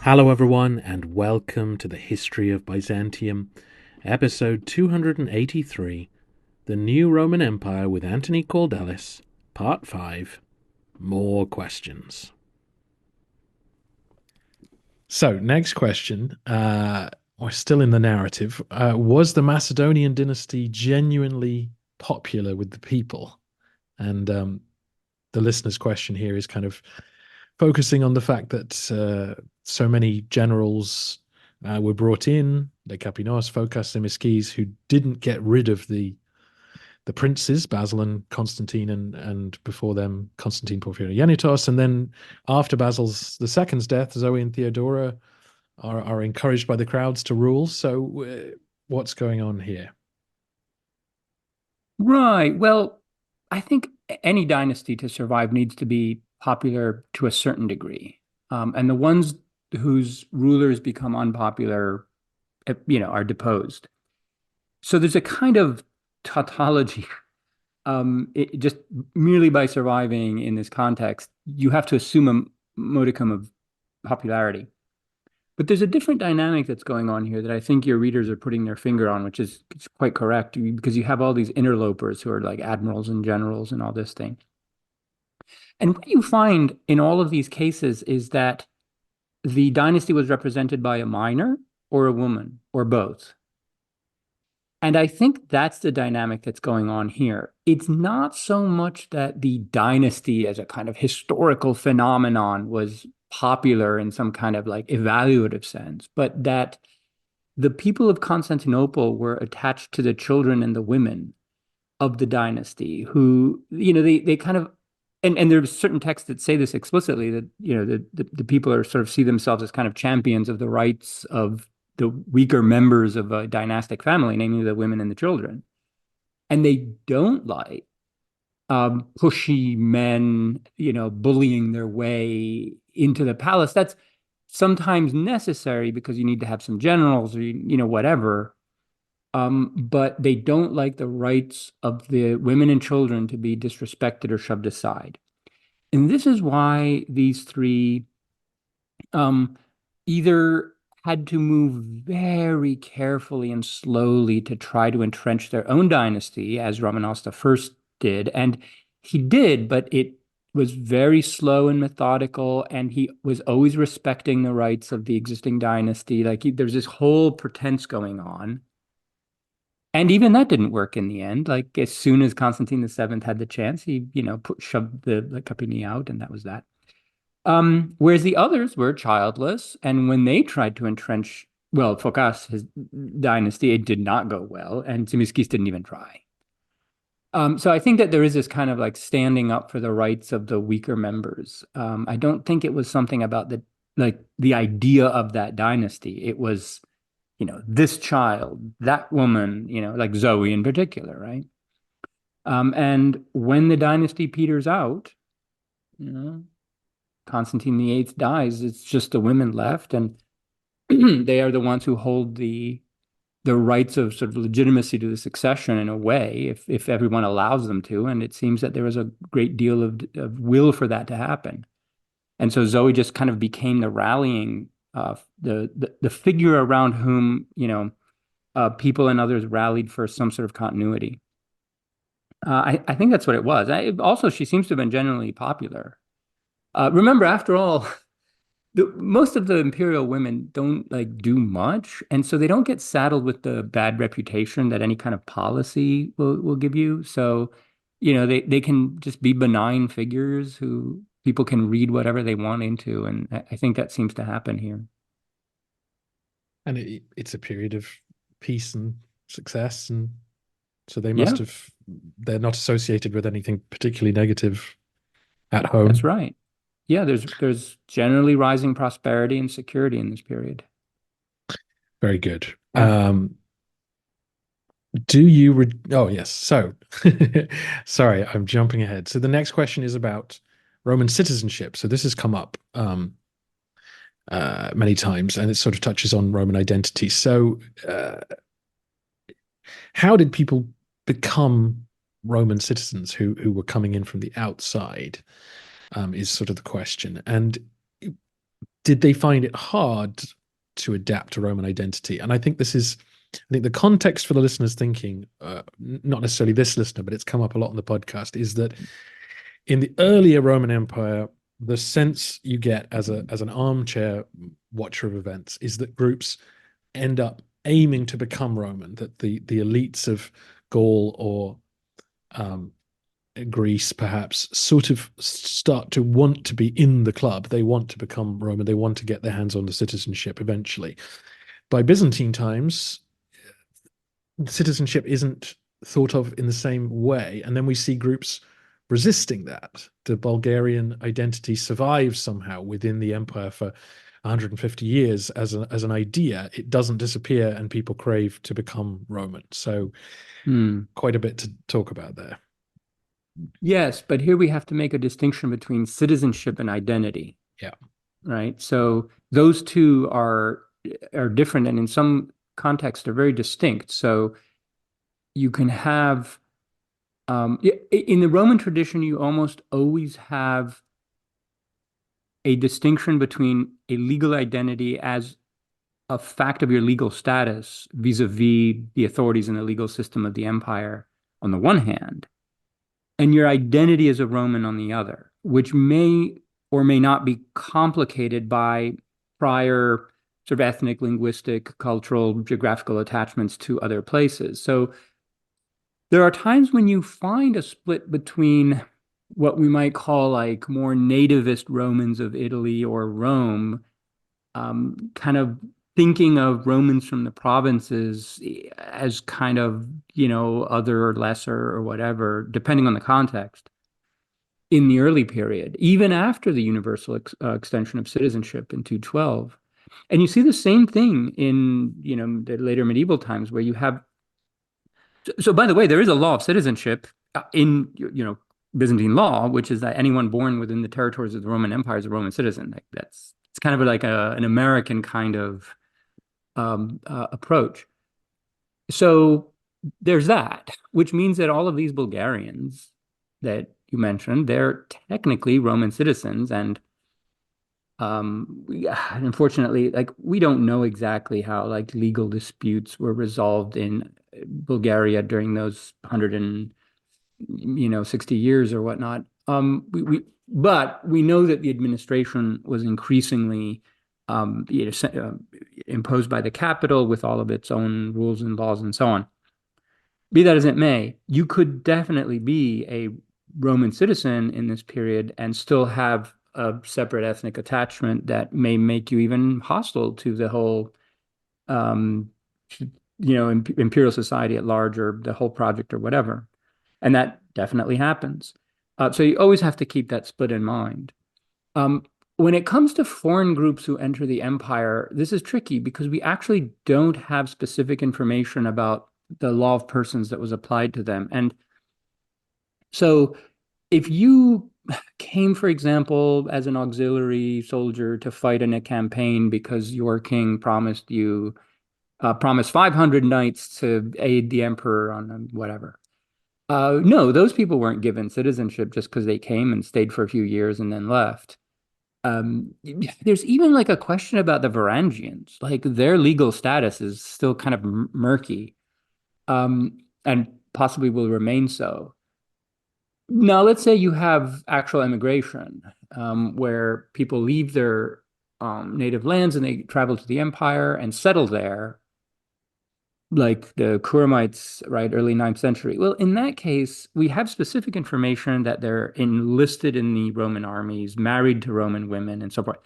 Hello, everyone, and welcome to the History of Byzantium, episode 283, The New Roman Empire with Anthony Kaldellis, part 5, More Questions. So, next question, we're still in the narrative. Was the Macedonian dynasty genuinely popular with the people? And the listener's question here is kind of focusing on the fact that so many generals were brought in, the Kapinos, Phokas, Themistokles, who didn't get rid of the princes, Basil and Constantine, and before them, Constantine Porphyrogenitos. And then after Basil's the second's death, Zoe and Theodora are encouraged by the crowds to rule. So what's going on here? Right. Well, I think any dynasty to survive needs to be popular to a certain degree. And the ones whose rulers become unpopular, are deposed. So there's a kind of tautology. Just merely by surviving in this context, you have to assume a modicum of popularity. But there's a different dynamic that's going on here that I think your readers are putting their finger on, which is it's quite correct because you have all these interlopers who are like admirals and generals and all this thing. And what you find in all of these cases is that the dynasty was represented by a minor or a woman or both. And I think that's the dynamic that's going on here. It's not so much that the dynasty as a kind of historical phenomenon was popular in some kind of like evaluative sense, but that the people of Constantinople were attached to the children and the women of the dynasty who, they kind of, and there's certain texts that say this explicitly, that, the people are sort of see themselves as kind of champions of the rights of the weaker members of a dynastic family, namely the women and the children. And they don't like pushy men, bullying their way into the palace. That's sometimes necessary because you need to have some generals or, whatever. But they don't like the rights of the women and children to be disrespected or shoved aside. And this is why these three either had to move very carefully and slowly to try to entrench their own dynasty, as Romanos I did. And he did, but it was very slow and methodical, and he was always respecting the rights of the existing dynasty. There's this whole pretense going on. And even that didn't work in the end. Like as soon as Constantine VII had the chance, he, shoved the Capini out, and that was that. Whereas the others were childless, and when they tried to entrench, well, Phocas, his dynasty, it did not go well, and Themistokles didn't even try. So I think that there is this kind of like standing up for the rights of the weaker members. I don't think it was something about the idea of that dynasty. It was, this child, that woman, like Zoe in particular, right? And when the dynasty peters out, Constantine VIII dies, it's just the women left, and they are the ones who hold the rights of sort of legitimacy to the succession in a way, if everyone allows them to. And it seems that there was a great deal of will for that to happen. And so Zoe just kind of became the rallying, the figure around whom, people and others rallied for some sort of continuity. I think that's what it was. Also, she seems to have been generally popular. Remember, after all, most of the imperial women don't do much, and so they don't get saddled with the bad reputation that any kind of policy will give you. So, they can just be benign figures who people can read whatever they want into, and I think that seems to happen here. And it's a period of peace and success, and so they Yeah, they're not associated with anything particularly negative at home. that's right. Yeah, there's generally rising prosperity and security in this period. Very good. Yeah. Oh, yes. So, sorry, I'm jumping ahead. So the next question is about Roman citizenship. So this has come up many times, and it sort of touches on Roman identity. So, how did people become Roman citizens who were coming in from the outside, is sort of the question. And did they find it hard to adapt to Roman identity? And I think the context for the listeners thinking, not necessarily this listener, but it's come up a lot on the podcast, is that in the earlier Roman Empire, the sense you get as an armchair watcher of events is that groups end up aiming to become Roman, that the elites of Gaul or Greece perhaps sort of start to want to be in the club. They want to become Roman. They want to get their hands on the citizenship eventually. By Byzantine times, citizenship isn't thought of in the same way. And then we see groups resisting that. The Bulgarian identity survives somehow within the empire for 150 years as an idea. It doesn't disappear, and people crave to become Roman. So quite a bit to talk about there. Yes, but here we have to make a distinction between citizenship and identity. Yeah. Right. So those two are different, and in some contexts are very distinct. So you can have in the Roman tradition, you almost always have a distinction between a legal identity as a fact of your legal status vis-a-vis the authorities and the legal system of the empire on the one hand, and your identity as a Roman on the other, which may or may not be complicated by prior sort of ethnic, linguistic, cultural, geographical attachments to other places. So there are times when you find a split between what we might call like more nativist Romans of Italy or Rome, kind of thinking of Romans from the provinces as kind of, other or lesser or whatever, depending on the context, in the early period, even after the universal extension of citizenship in 212. And you see the same thing in, the later medieval times where you have. So, by the way, there is a law of citizenship in, Byzantine law, which is that anyone born within the territories of the Roman Empire is a Roman citizen. It's kind of like an American kind of approach. So there's that, which means that all of these Bulgarians that you mentioned, they're technically Roman citizens, and unfortunately, we don't know exactly how legal disputes were resolved in Bulgaria during those 160 years or whatnot. But we know that the administration was increasingly imposed by the capital with all of its own rules and laws and so on. Be that as it may, you could definitely be a Roman citizen in this period and still have a separate ethnic attachment that may make you even hostile to the whole, imperial society at large, or the whole project or whatever. And that definitely happens. So you always have to keep that split in mind. When it comes to foreign groups who enter the empire, this is tricky because we actually don't have specific information about the law of persons that was applied to them. And so if you came, for example, as an auxiliary soldier to fight in a campaign because your king promised 500 knights to aid the emperor on whatever. No, those people weren't given citizenship just because they came and stayed for a few years and then left. There's even a question about the Varangians. Their legal status is still kind of murky, and possibly will remain so. Now, let's say you have actual immigration, where people leave their native lands and they travel to the empire and settle there, like the Kuramites, right, early 9th century. Well, in that case, we have specific information that they're enlisted in the Roman armies, married to Roman women, and so forth.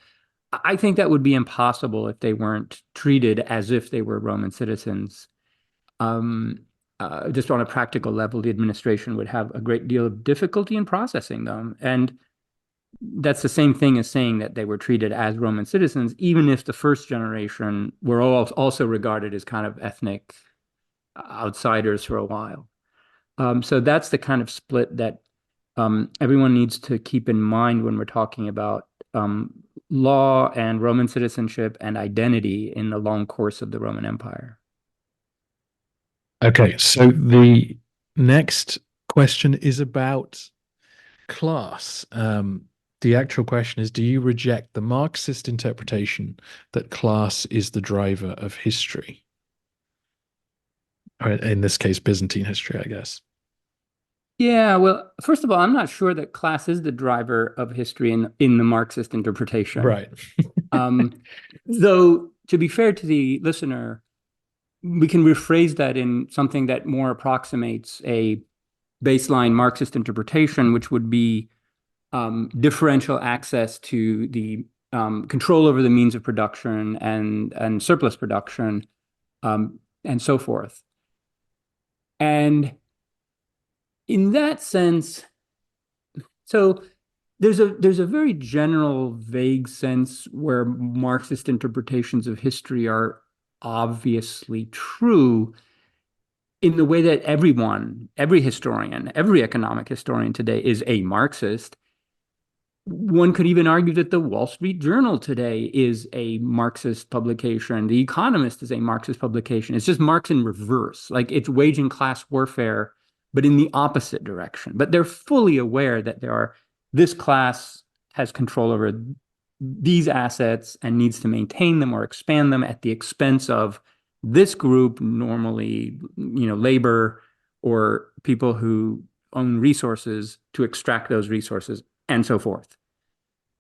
I think that would be impossible if they weren't treated as if they were Roman citizens. Just on a practical level, the administration would have a great deal of difficulty in processing them. And that's the same thing as saying that they were treated as Roman citizens, even if the first generation were also regarded as kind of ethnic outsiders for a while. So that's the kind of split that everyone needs to keep in mind when we're talking about law and Roman citizenship and identity in the long course of the Roman Empire. Okay, so the next question is about class. The actual question is, do you reject the Marxist interpretation that class is the driver of history? Or in this case, Byzantine history, I guess. Yeah, well, first of all, I'm not sure that class is the driver of history in the Marxist interpretation. Right. Um, though, to be fair to the listener, we can rephrase that in something that more approximates a baseline Marxist interpretation, which would be differential access to the control over the means of production and surplus production and so forth. And in that sense, so there's a very general, vague sense where Marxist interpretations of history are obviously true in the way that every historian, every economic historian today is a Marxist. One could even argue that the Wall Street Journal today is a Marxist publication. The Economist is a Marxist publication. It's just Marx in reverse, like it's waging class warfare, but in the opposite direction. But they're fully aware that this class has control over these assets and needs to maintain them or expand them at the expense of this group, normally, labor or people who own resources to extract those resources and so forth.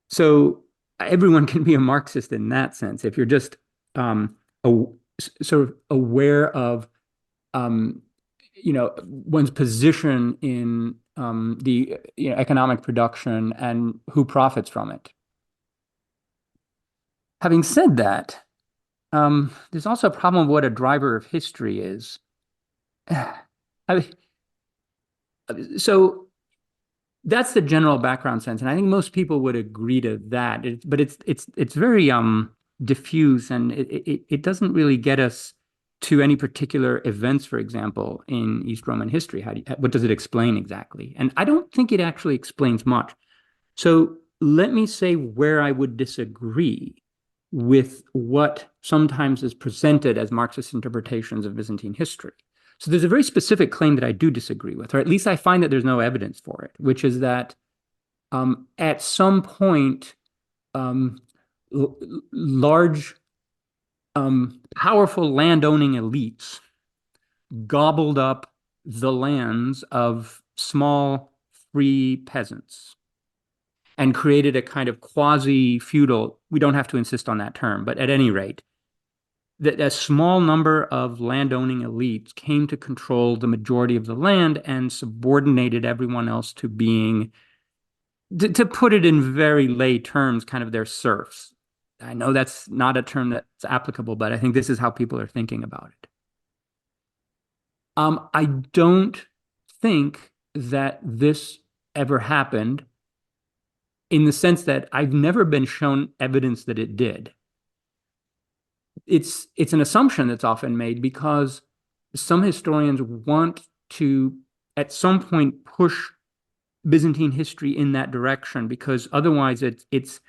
So everyone can be a Marxist in that sense. If you're just sort of aware of one's position in the economic production and who profits from it. Having said that, there's also a problem of what a driver of history is. So that's the general background sense, and I think most people would agree to that. But it's very diffuse, and it doesn't really get us to any particular events, for example, in East Roman history. What does it explain exactly? And I don't think it actually explains much. So let me say where I would disagree with what sometimes is presented as Marxist interpretations of Byzantine history. So there's a very specific claim that I do disagree with, or at least I find that there's no evidence for it, which is that at some point, large, powerful landowning elites gobbled up the lands of small, free peasants and created a kind of quasi-feudal, we don't have to insist on that term, but at any rate, that a small number of landowning elites came to control the majority of the land and subordinated everyone else to being, to put it in very lay terms, kind of their serfs. I know that's not a term that's applicable, but I think this is how people are thinking about it. I don't think that this ever happened in the sense that I've never been shown evidence that it did. It's an assumption that's often made because some historians want to, at some point, push Byzantine history in that direction, because otherwise it's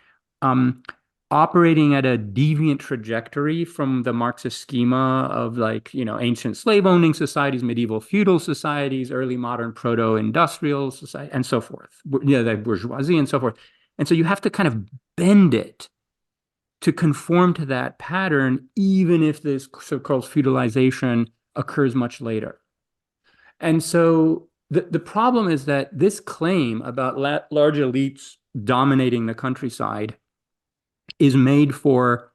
operating at a deviant trajectory from the Marxist schema of ancient slave-owning societies, medieval feudal societies, early modern proto-industrial society, and so forth. The bourgeoisie and so forth. And so you have to kind of bend it to conform to that pattern, even if this so-called feudalization occurs much later. And so the problem is that this claim about large elites dominating the countryside is made for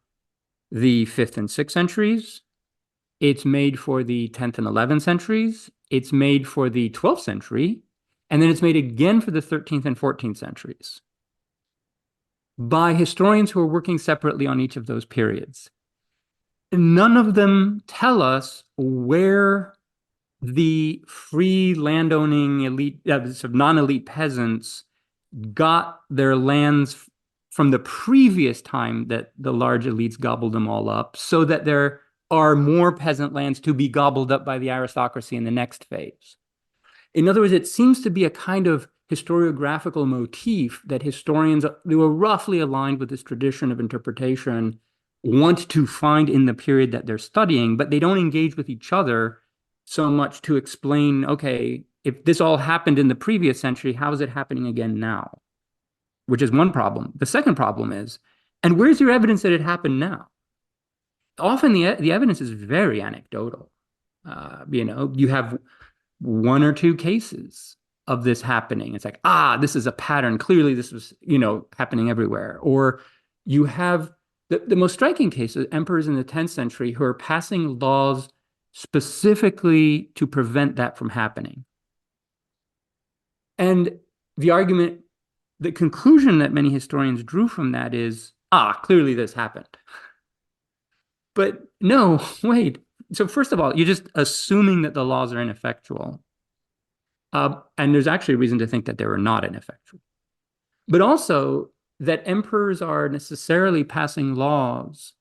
the 5th and 6th centuries. It's made for the 10th and 11th centuries. It's made for the 12th century. And then it's made again for the 13th and 14th centuries by historians who are working separately on each of those periods. None of them tell us where the free landowning elite, non-elite peasants got their lands from the previous time that the large elites gobbled them all up, so that there are more peasant lands to be gobbled up by the aristocracy in the next phase. In other words, it seems to be a kind of historiographical motif that historians who are roughly aligned with this tradition of interpretation want to find in the period that they're studying, but they don't engage with each other so much to explain, okay, if this all happened in the previous century, how is it happening again now? Which is one problem. The second problem is, and where's your evidence that it happened now? Often the evidence is very anecdotal. You have one or two cases of this happening. It's like, this is a pattern. Clearly, this was, happening everywhere. Or you have the most striking cases, emperors in the 10th century who are passing laws specifically to prevent that from happening. And the conclusion that many historians drew from that is, clearly this happened. But no, wait. So first of all, you're just assuming that the laws are ineffectual. And there's actually a reason to think that they were not ineffectual. But also that emperors are necessarily passing laws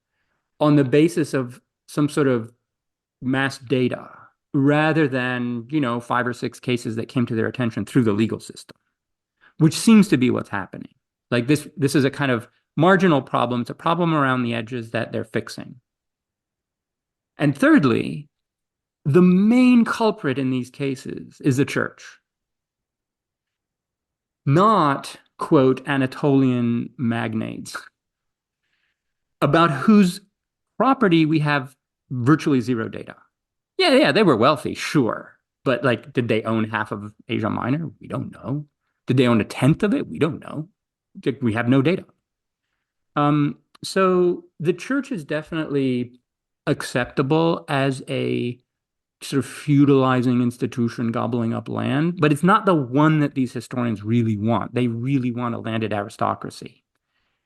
on the basis of some sort of mass data rather than, 5 or 6 cases that came to their attention through the legal system, which seems to be what's happening. Like this is a kind of marginal problem. It's a problem around the edges that they're fixing. And thirdly, the main culprit in these cases is the church, not, quote, Anatolian magnates, about whose property we have virtually zero data. Yeah, they were wealthy, sure. But did they own half of Asia Minor? We don't know. Did they own 1/10 of it? We don't know. We have no data. So the church is definitely acceptable as a sort of feudalizing institution gobbling up land, but it's not the one that these historians really want. They really want a landed aristocracy.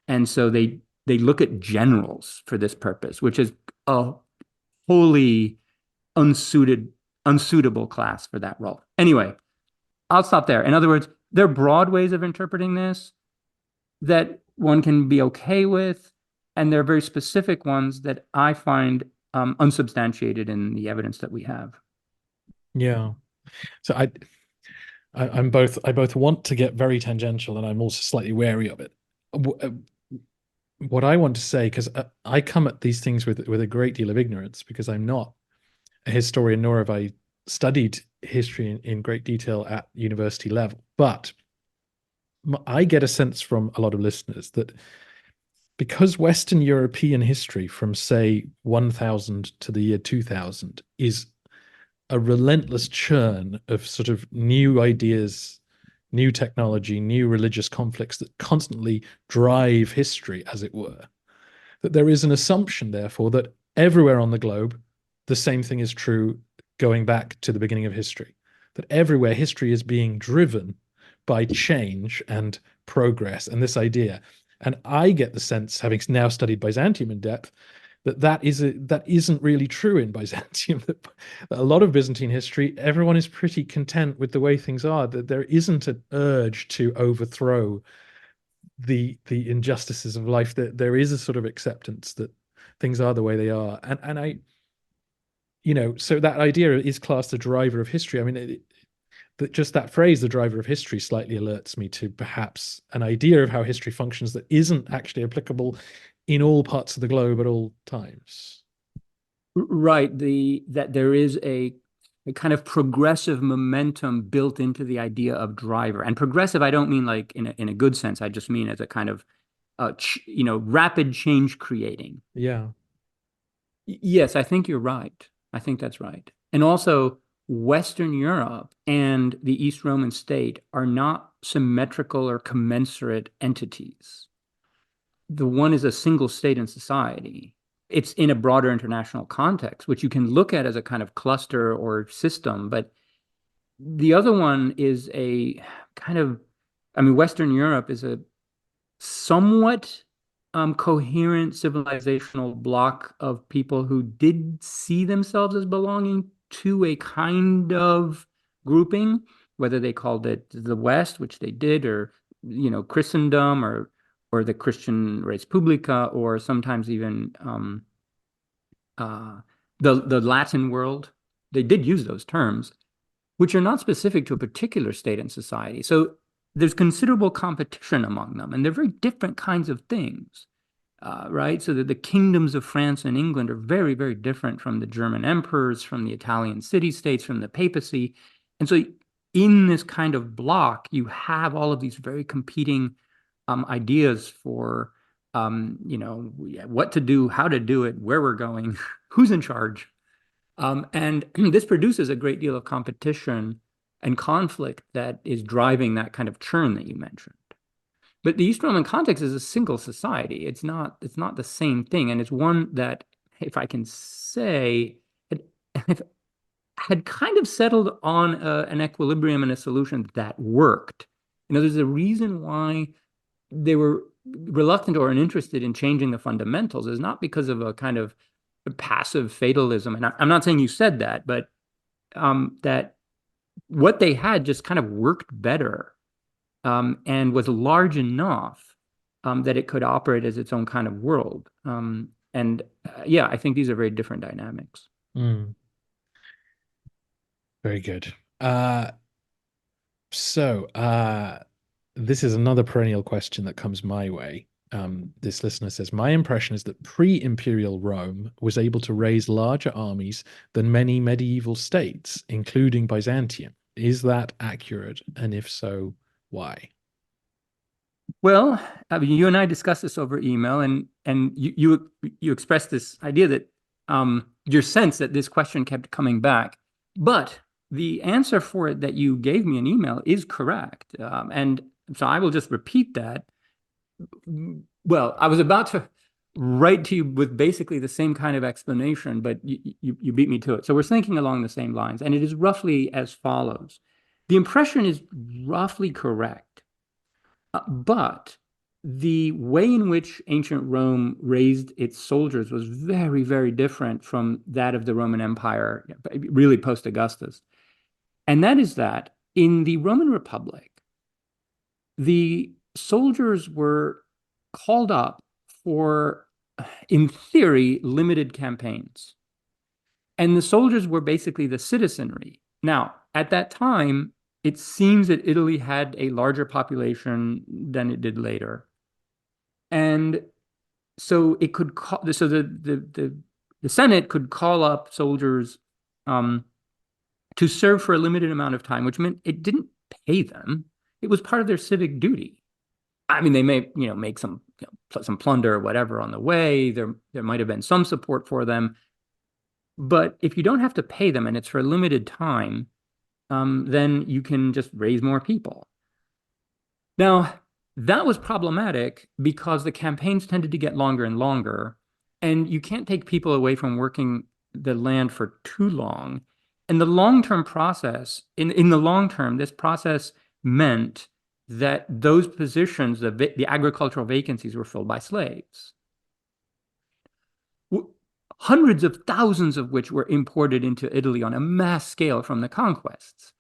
And so they look at generals for this purpose, which is a wholly unsuitable class for that role. Anyway, I'll stop there. In other words, there are broad ways of interpreting this that one can be okay with, and there are very specific ones that I find unsubstantiated in the evidence that we have. Yeah. So I both want to get very tangential, and I'm also slightly wary of it. What I want to say, because I come at these things with a great deal of ignorance, because I'm not a historian, nor have I studied history in great detail at university level. But I get a sense from a lot of listeners that because Western European history from, say, 1000 to the year 2000 is a relentless churn of sort of new ideas, new technology, new religious conflicts that constantly drive history, as it were, that there is an assumption, therefore, that everywhere on the globe, the same thing is true going back to the beginning of history, that everywhere history is being driven by change and progress and this idea. And I get the sense, having now studied Byzantium in depth, that isn't really true in Byzantium. That a lot of Byzantine history, everyone is pretty content with the way things are, that there isn't an urge to overthrow the injustices of life, that there is a sort of acceptance that things are the way they are. And I, so that idea is classed the driver of history. I mean, just that phrase, the driver of history, slightly alerts me to perhaps an idea of how history functions that isn't actually applicable in all parts of the globe at all times. Right. That there is a kind of progressive momentum built into the idea of driver. And progressive, I don't mean like in a good sense. I just mean as a kind of rapid change creating. Yeah. Yes, I think you're right. I think that's right. And also, Western Europe and the East Roman state are not symmetrical or commensurate entities. The one is a single state in society. It's in a broader international context, which you can look at as a kind of cluster or system. But the other one is a kind of, Western Europe is a somewhat coherent civilizational block of people who did see themselves as belonging to a kind of grouping, whether they called it the West, which they did, or Christendom, or the Christian Res Publica, or sometimes even the Latin world. They did use those terms, which are not specific to a particular state and society. So there's considerable competition among them, and they're very different kinds of things. Right? So that the kingdoms of France and England are very, very different from the German emperors, from the Italian city-states, from the papacy. And so in this kind of block, you have all of these very competing ideas for what to do, how to do it, where we're going, who's in charge. And this produces a great deal of competition and conflict that is driving that kind of churn that you mentioned. But the East Roman context is a single society. It's not the same thing. And it's one that, if I can say, had, had kind of settled on an equilibrium and a solution that worked. There's a reason why they were reluctant or uninterested in changing the fundamentals is not because of a kind of passive fatalism. And I'm not saying you said that, but that what they had just kind of worked better and was large enough that it could operate as its own kind of world. Yeah, I think these are very different dynamics. Mm, very good. So, this is another perennial question that comes my way. This listener says, my impression is that pre-imperial Rome was able to raise larger armies than many medieval states, including Byzantium. Is that accurate? And if so, why? Well, I mean, you and I discussed this over email, and you expressed this idea that your sense that this question kept coming back, but the answer for it that you gave me in email is correct, and so I will just repeat that. Well, I was about to write to you with basically the same kind of explanation, but you beat me to it. So we're thinking along the same lines, and it is roughly as follows. The impression is roughly correct. But the way in which ancient Rome raised its soldiers was very, very different from that of the Roman Empire, really post Augustus. And that is that in the Roman Republic, the soldiers were called up for, in theory, limited campaigns. And the soldiers were basically the citizenry. Now, at that time, it seems that Italy had a larger population than it did later. And so it could call, so the Senate could call up soldiers to serve for a limited amount of time, which meant it didn't pay them. It was part of their civic duty. I mean, they may, make some plunder or whatever on the way. There might have been some support for them. But if you don't have to pay them and it's for a limited time, then you can just raise more people. Now, that was problematic because the campaigns tended to get longer and longer, and you can't take people away from working the land for too long. And the long-term process, in the long term, this process meant that those positions, the agricultural vacancies, were filled by slaves. Hundreds of thousands of which were imported into Italy on a mass scale from the conquests.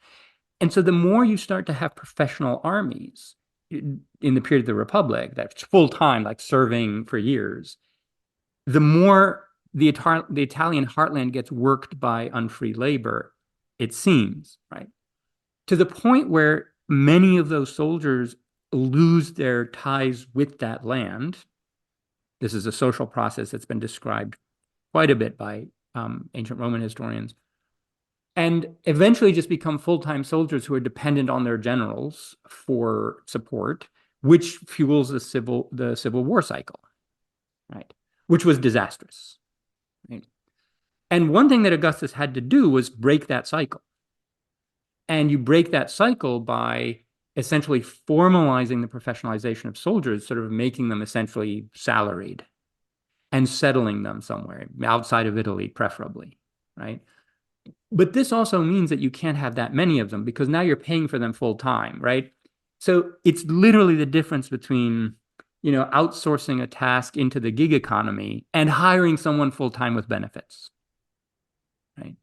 And so the more you start to have professional armies in the period of the Republic, that's full-time, like serving for years, the more the Italian heartland gets worked by unfree labor, it seems, right? To the point where many of those soldiers lose their ties with that land. This is a social process that's been described quite a bit by ancient Roman historians, and eventually just become full-time soldiers who are dependent on their generals for support, which fuels the civil war cycle, right? Which was disastrous, right? And one thing that Augustus had to do was break that cycle. And you break that cycle by essentially formalizing the professionalization of soldiers, sort of making them essentially salaried and settling them somewhere outside of Italy, preferably, right? But this also means that you can't have that many of them because now you're paying for them full time, right? So it's literally the difference between, outsourcing a task into the gig economy and hiring someone full time with benefits, right?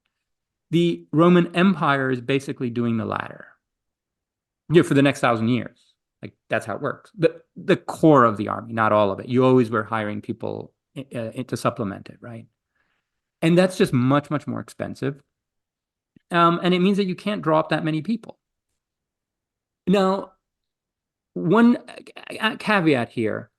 The Roman Empire is basically doing the latter, for the next 1,000 years. Like that's how it works. The core of the army, not all of it. You always were hiring people to supplement it, right? And that's just much, much more expensive. And it means that you can't draw up that many people. Now, one caveat here.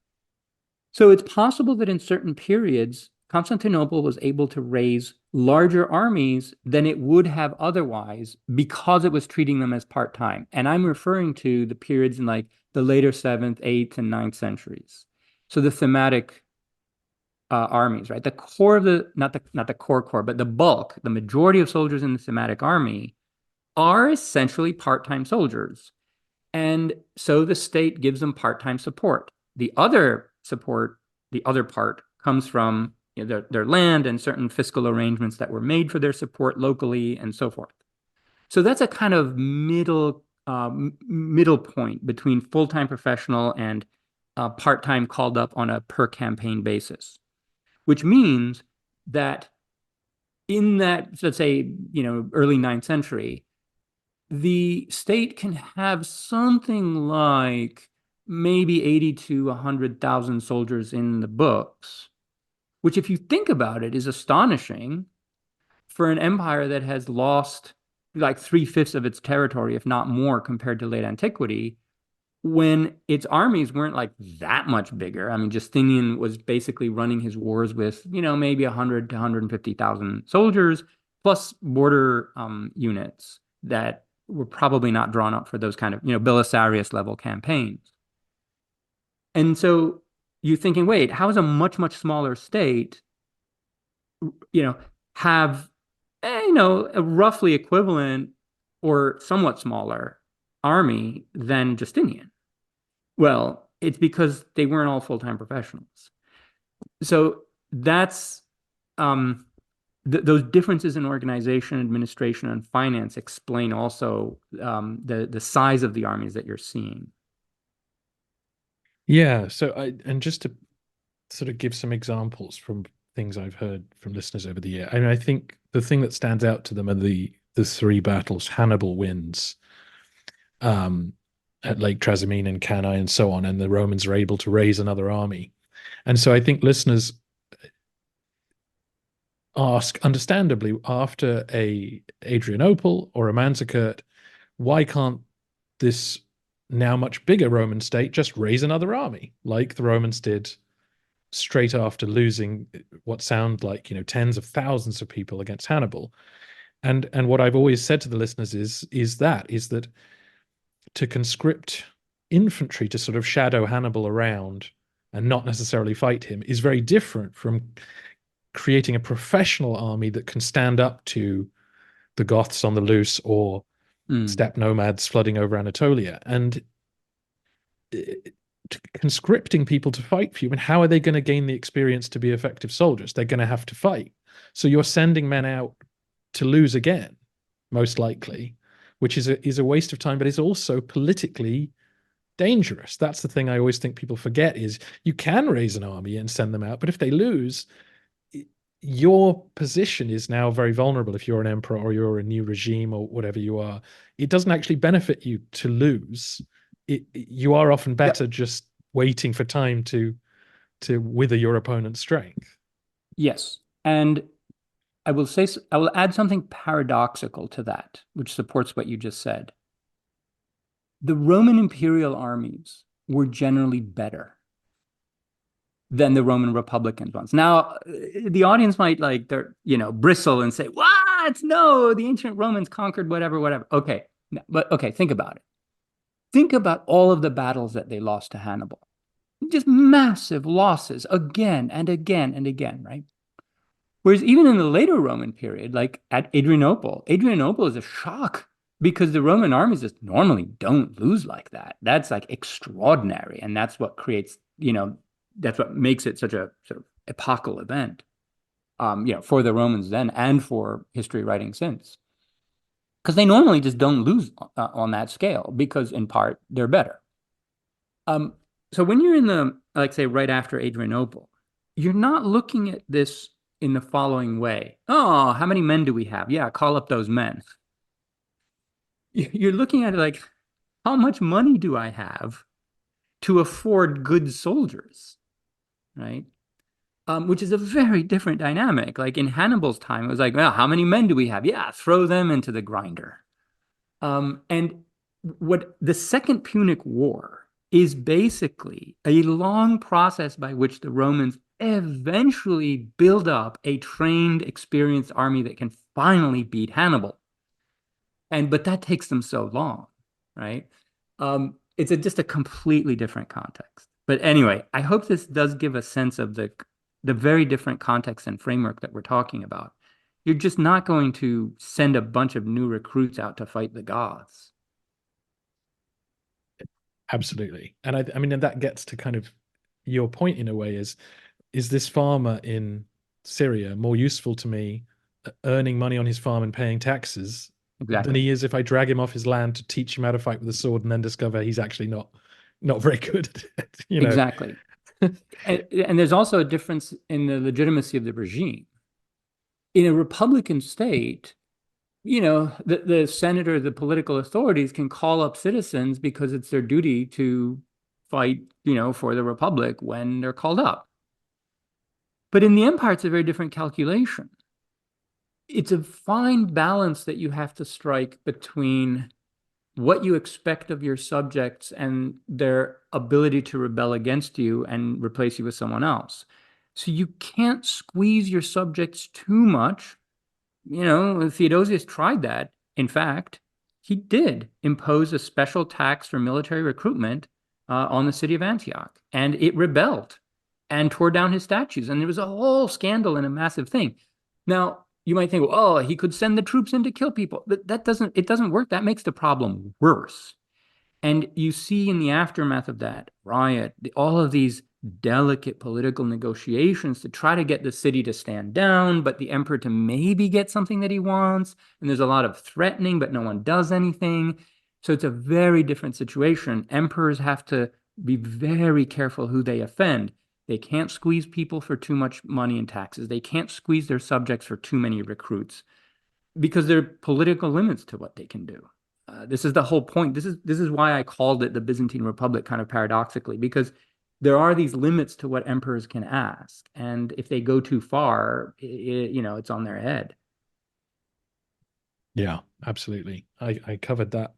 So it's possible that in certain periods, Constantinople was able to raise larger armies than it would have otherwise because it was treating them as part-time. And I'm referring to the periods in like the later 7th, 8th, and 9th centuries. So the thematic armies, right? The core of the not the core, but the bulk, the majority of soldiers in the thematic army are essentially part-time soldiers. And so the state gives them part-time support. The other support, the other part, comes from their land and certain fiscal arrangements that were made for their support locally and so forth. So that's a kind of middle point between full-time professional and part-time called up on a per campaign basis, which means that in that, let's say, early 9th century, the state can have something like maybe 80 to 100,000 soldiers in the books, which, if you think about it, is astonishing for an empire that has lost like 3/5 of its territory, if not more, compared to late antiquity, when its armies weren't like that much bigger. I mean, Justinian was basically running his wars with, maybe 100 to 150,000 soldiers, plus border units that were probably not drawn up for those kind of, Belisarius level campaigns. And so you're thinking, wait, how is a much, much smaller state, have, a roughly equivalent or somewhat smaller army than Justinian? Well, it's because they weren't all full-time professionals. So that's those differences in organization, administration, and finance explain also the size of the armies that you're seeing. Yeah. And just to sort of give some examples from things I've heard from listeners over the year, I mean, I think the thing that stands out to them are the three battles Hannibal wins at Lake Trasimene and Cannae and so on, and the Romans are able to raise another army. And so I think listeners ask, understandably, after a Adrianople or a Manzikert, why can't this now much bigger Roman state just raise another army like the Romans did straight after losing what sound like, tens of thousands of people against Hannibal? And what I've always said to the listeners is that to conscript infantry to sort of shadow Hannibal around and not necessarily fight him is very different from creating a professional army that can stand up to the Goths on the loose or steppe nomads flooding over Anatolia. And conscripting people to fight for you, and how are they going to gain the experience to be effective soldiers? They're going to have to fight. So you're sending men out to lose again, most likely, which is a waste of time, but it's also politically dangerous. That's the thing I always think people forget is you can raise an army and send them out, but if they lose, your position is now very vulnerable. If you're an emperor or you're a new regime or whatever you are, it doesn't actually benefit you to lose. You are often better just waiting for time to wither your opponent's strength. Yes. And I will add something paradoxical to that, which supports what you just said. The Roman imperial armies were generally better than the Roman Republican ones. Now, the audience might bristle and say, "What? No, the ancient Romans conquered whatever, whatever." Okay, but okay, think about it. Think about all of the battles that they lost to Hannibal. Just massive losses again and again and again, right? Whereas even in the later Roman period, like at Adrianople is a shock because the Roman armies just normally don't lose like that. That's like extraordinary. And that's what creates, that's what makes it such a sort of epochal event, for the Romans then and for history writing since. Because they normally just don't lose on that scale because in part they're better. So when you're in the, like say, right after Adrianople, you're not looking at this in the following way. Oh, how many men do we have? Yeah, call up those men. You're looking at it like, how much money do I have to afford good soldiers, right? Which is a very different dynamic. Like in Hannibal's time, it was like, well, how many men do we have? Yeah, throw them into the grinder. And what the Second Punic War is basically a long process by which the Romans eventually build up a trained, experienced army that can finally beat Hannibal. But that takes them so long, right? It's just a completely different context. But anyway, I hope this does give a sense of the very different context and framework that we're talking about. You're just not going to send a bunch of new recruits out to fight the Goths. Absolutely. And I mean, and that gets to kind of your point in a way is this farmer in Syria more useful to me earning money on his farm and paying taxes than Exactly. he is if I drag him off his land to teach him how to fight with a sword and then discover he's actually not very good at it, you know. Exactly. And there's also a difference in the legitimacy of the regime. In a Republican state, the senator, the political authorities can call up citizens because it's their duty to fight, for the republic when they're called up. But in the empire, it's a very different calculation. It's a fine balance that you have to strike between what you expect of your subjects and their ability to rebel against you and replace you with someone else. So you can't squeeze your subjects too much. Theodosius tried that. In fact, he did impose a special tax for military recruitment on the city of Antioch, and it rebelled and tore down his statues. And there was a whole scandal and a massive thing. Now, you might think, well, oh, he could send the troops in to kill people. But it doesn't work. That makes the problem worse. And you see in the aftermath of that riot, all of these delicate political negotiations to try to get the city to stand down, but the emperor to maybe get something that he wants. And there's a lot of threatening, but no one does anything. So it's a very different situation. Emperors have to be very careful who they offend. They can't squeeze people for too much money in taxes. They can't squeeze their subjects for too many recruits because there are political limits to what they can do. This is the whole point. This is why I called it the Byzantine Republic, kind of paradoxically, because there are these limits to what emperors can ask, and if they go too far, it's on their head. Yeah, absolutely. I covered that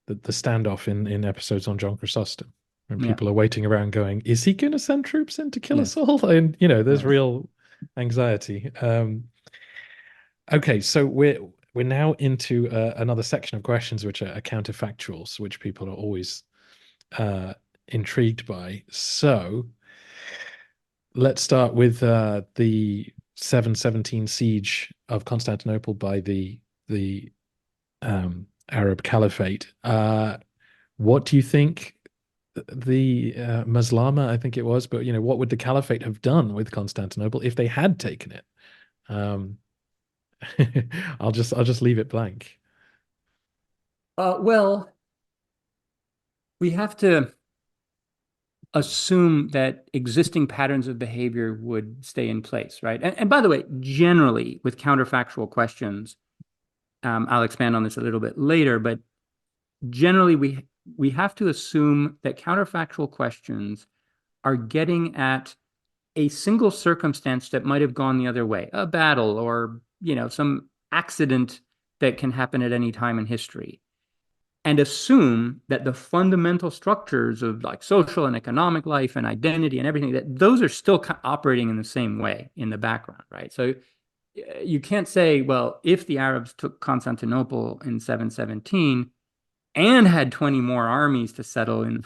the standoff in episodes on John Chrysostom when Yeah. people are waiting around going, is he going to send troops in to kill us Yes. all? And there's Yes. real anxiety. Okay, so we're now into another section of questions which are counterfactuals, which people are always uh, intrigued by. So let's start with the 717 siege of Constantinople by the Arab Caliphate. What do you think the Maslama, I think it was, but what would the Caliphate have done with Constantinople if they had taken it? Um, I'll just leave it blank. Well, we have to assume that existing patterns of behavior would stay in place, right? And by the way, generally with counterfactual questions, I'll expand on this a little bit later, but generally we have to assume that counterfactual questions are getting at a single circumstance that might have gone the other way, a battle or some accident that can happen at any time in history, and assume that the fundamental structures of like social and economic life and identity and everything, that those are still operating in the same way in the background, right? So you can't say, well, if the Arabs took Constantinople in 717 and had 20 more armies to settle in,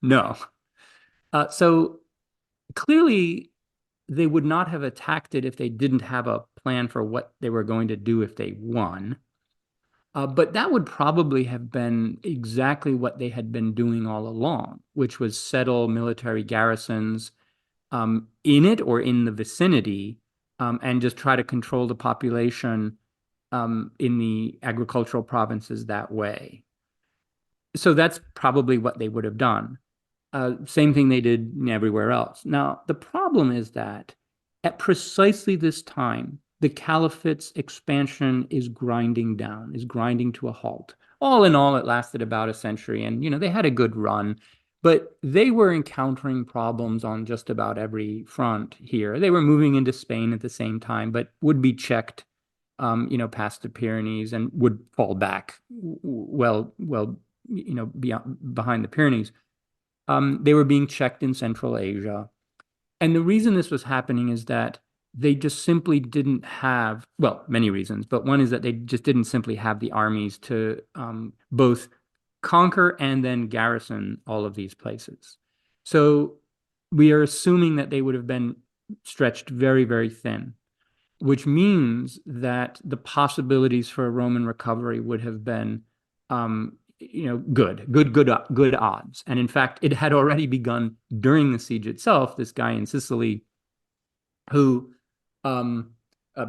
no. So clearly they would not have attacked it if they didn't have a plan for what they were going to do if they won. But that would probably have been exactly what they had been doing all along, which was settle military garrisons in it or in the vicinity, and just try to control the population in the agricultural provinces that way. So that's probably what they would have done. Same thing they did everywhere else. Now, the problem is that at precisely this time, the caliphate's expansion is grinding down, is grinding to a halt. All in all, it lasted about a century, and they had a good run, but they were encountering problems on just about every front here. They were moving into Spain at the same time, but would be checked, past the Pyrenees and would fall back well, beyond behind the Pyrenees. They were being checked in Central Asia. And the reason this was happening is that they just simply didn't have, well, many reasons, but one is that they just didn't simply have the armies to both conquer and then garrison all of these places. So we are assuming that they would have been stretched very, very thin, which means that the possibilities for a Roman recovery would have been, good odds. And in fact, it had already begun during the siege itself. This guy in Sicily, who,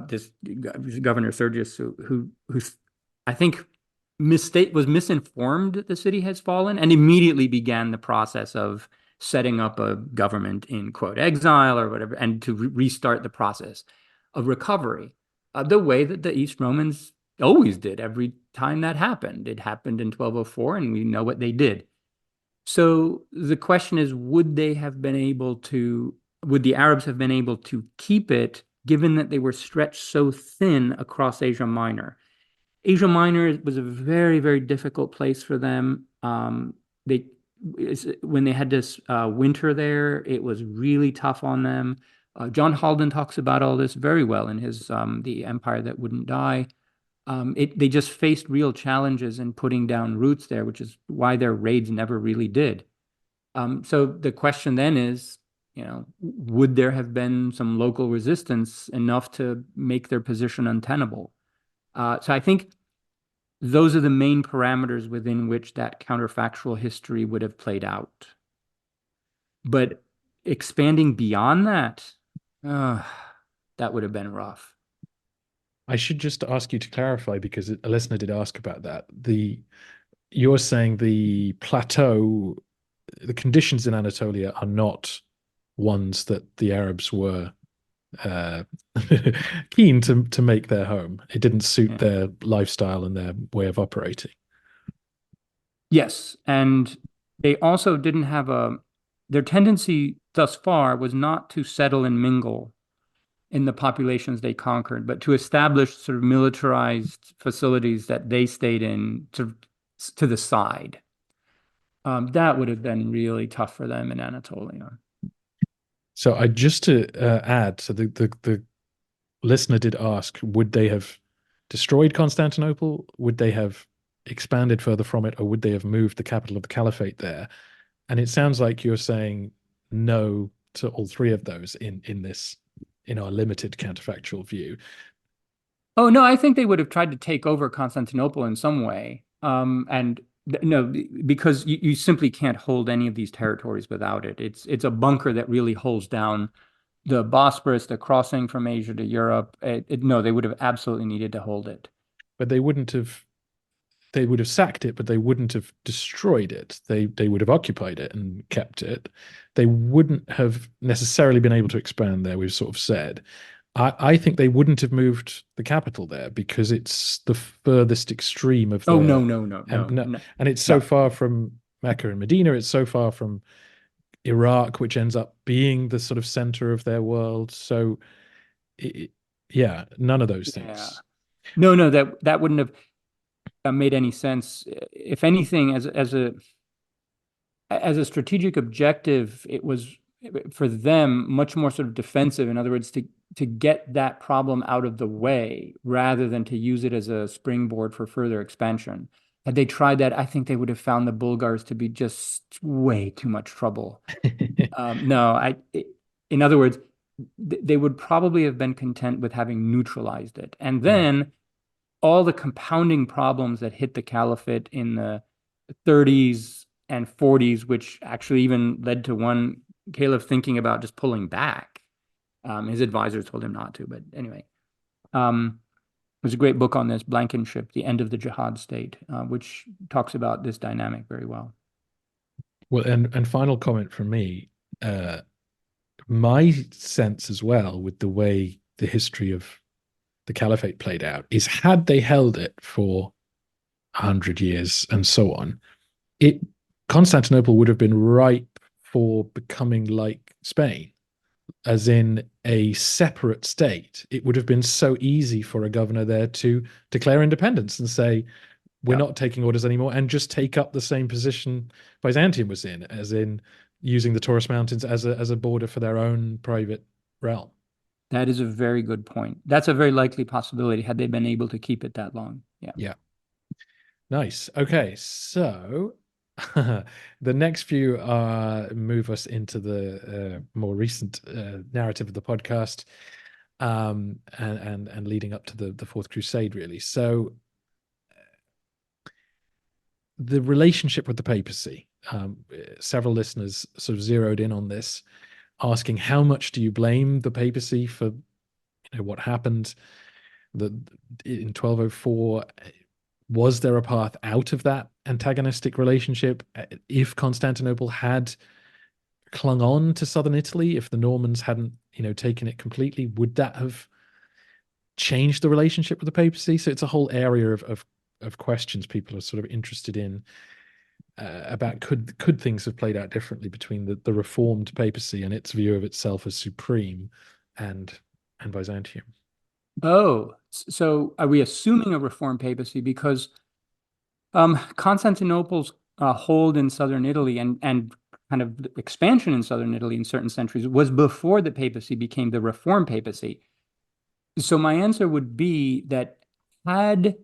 this Governor Sergius, who I think was misinformed that the city has fallen, and immediately began the process of setting up a government in quote exile or whatever, and to restart the process of recovery, the way that the East Romans always did every time that happened. It happened in 1204, and we know what they did. So the question is, would the Arabs have been able to keep it, given that they were stretched so thin across Asia Minor? Asia Minor was a very, very difficult place for them. When they had this winter there, it was really tough on them. John Halden talks about all this very well in his The Empire That Wouldn't Die. They just faced real challenges in putting down roots there, which is why their raids never really did. So the question then is, would there have been some local resistance enough to make their position untenable? So I think those are the main parameters within which that counterfactual history would have played out. But expanding beyond that, that would have been rough. I should just ask you to clarify, because a listener did ask about that. You're saying the plateau, the conditions in Anatolia are not ones that the Arabs were keen to make their home. It didn't suit their lifestyle and their way of operating. Yes, and they also didn't have their tendency thus far was not to settle and mingle in the populations they conquered, but to establish sort of militarized facilities that they stayed in to the side. That would have been really tough for them in Anatolia. So I just to add, so the listener did ask, would they have destroyed Constantinople? Would they have expanded further from it, or would they have moved the capital of the caliphate there? And it sounds like you're saying no to all three of those in our limited counterfactual view. Oh, no, I think they would have tried to take over Constantinople in some way. And no, because you simply can't hold any of these territories without it. It's a bunker that really holds down the Bosporus, the crossing from Asia to Europe. No, they would have absolutely needed to hold it. But they would have sacked it, but they wouldn't have destroyed it. They would have occupied it and kept it. They wouldn't have necessarily been able to expand there, we've sort of said. I think they wouldn't have moved the capital there because it's the furthest extreme of Oh, their, no. and it's so far from Mecca and Medina. It's so far from Iraq, which ends up being the sort of center of their world. So, none of those things. No, that wouldn't have made any sense. If anything, as a strategic objective, it was for them much more sort of defensive. In other words, to get that problem out of the way rather than to use it as a springboard for further expansion. Had they tried that, I think they would have found the Bulgars to be just way too much trouble. In other words, they would probably have been content with having neutralized it. And then all the compounding problems that hit the caliphate in the 30s and 40s, which actually even led to one caliph thinking about just pulling back. His advisors told him not to, but anyway. There's a great book on this, Blankenship, The End of the Jihad State, which talks about this dynamic very well. Well, and final comment from me, my sense as well with the way the history of the caliphate played out is, had they held it for 100 years and so on, Constantinople would have been ripe for becoming like Spain, as in a separate state. It would have been so easy for a governor there to declare independence and say, we're not taking orders anymore, and just take up the same position Byzantium was in, as in using the Taurus Mountains as a border for their own private realm. That is a very good point. That's a very likely possibility had they been able to keep it that long. Yeah. Yeah. Nice. Okay, so the next few move us into the more recent narrative of the podcast, and leading up to the Fourth Crusade, really. So the relationship with the papacy. Several listeners sort of zeroed in on this, asking how much do you blame the papacy for what happened in 1204? Was there a path out of that antagonistic relationship? If Constantinople had clung on to southern Italy, if the Normans hadn't, taken it completely, would that have changed the relationship with the papacy? So it's a whole area of questions people are sort of interested in, about could things have played out differently between the reformed papacy and its view of itself as supreme, and Byzantium. Oh, so are we assuming a reformed papacy? Because Constantinople's hold in southern Italy and kind of expansion in southern Italy in certain centuries was before the papacy became the reformed papacy. So my answer would be that had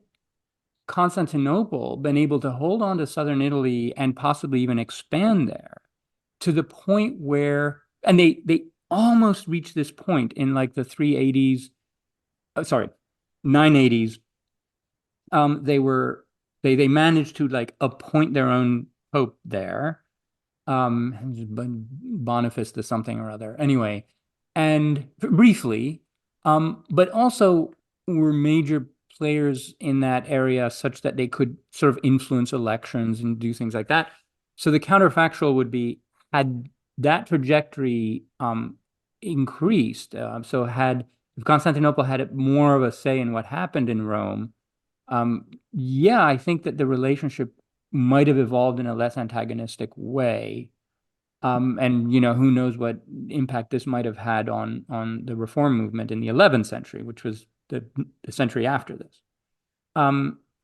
Constantinople been able to hold on to southern Italy and possibly even expand there to the point where, and they almost reached this point in like the 380s, sorry, 980s. They managed to like appoint their own pope there, Boniface to something or other. Anyway, and briefly, but also were major players in that area such that they could sort of influence elections and do things like that. So the counterfactual would be, had that trajectory increased, so if Constantinople had more of a say in what happened in Rome, yeah, I think that the relationship might have evolved in a less antagonistic way. And who knows what impact this might have had on the reform movement in the 11th century, which was the century after this.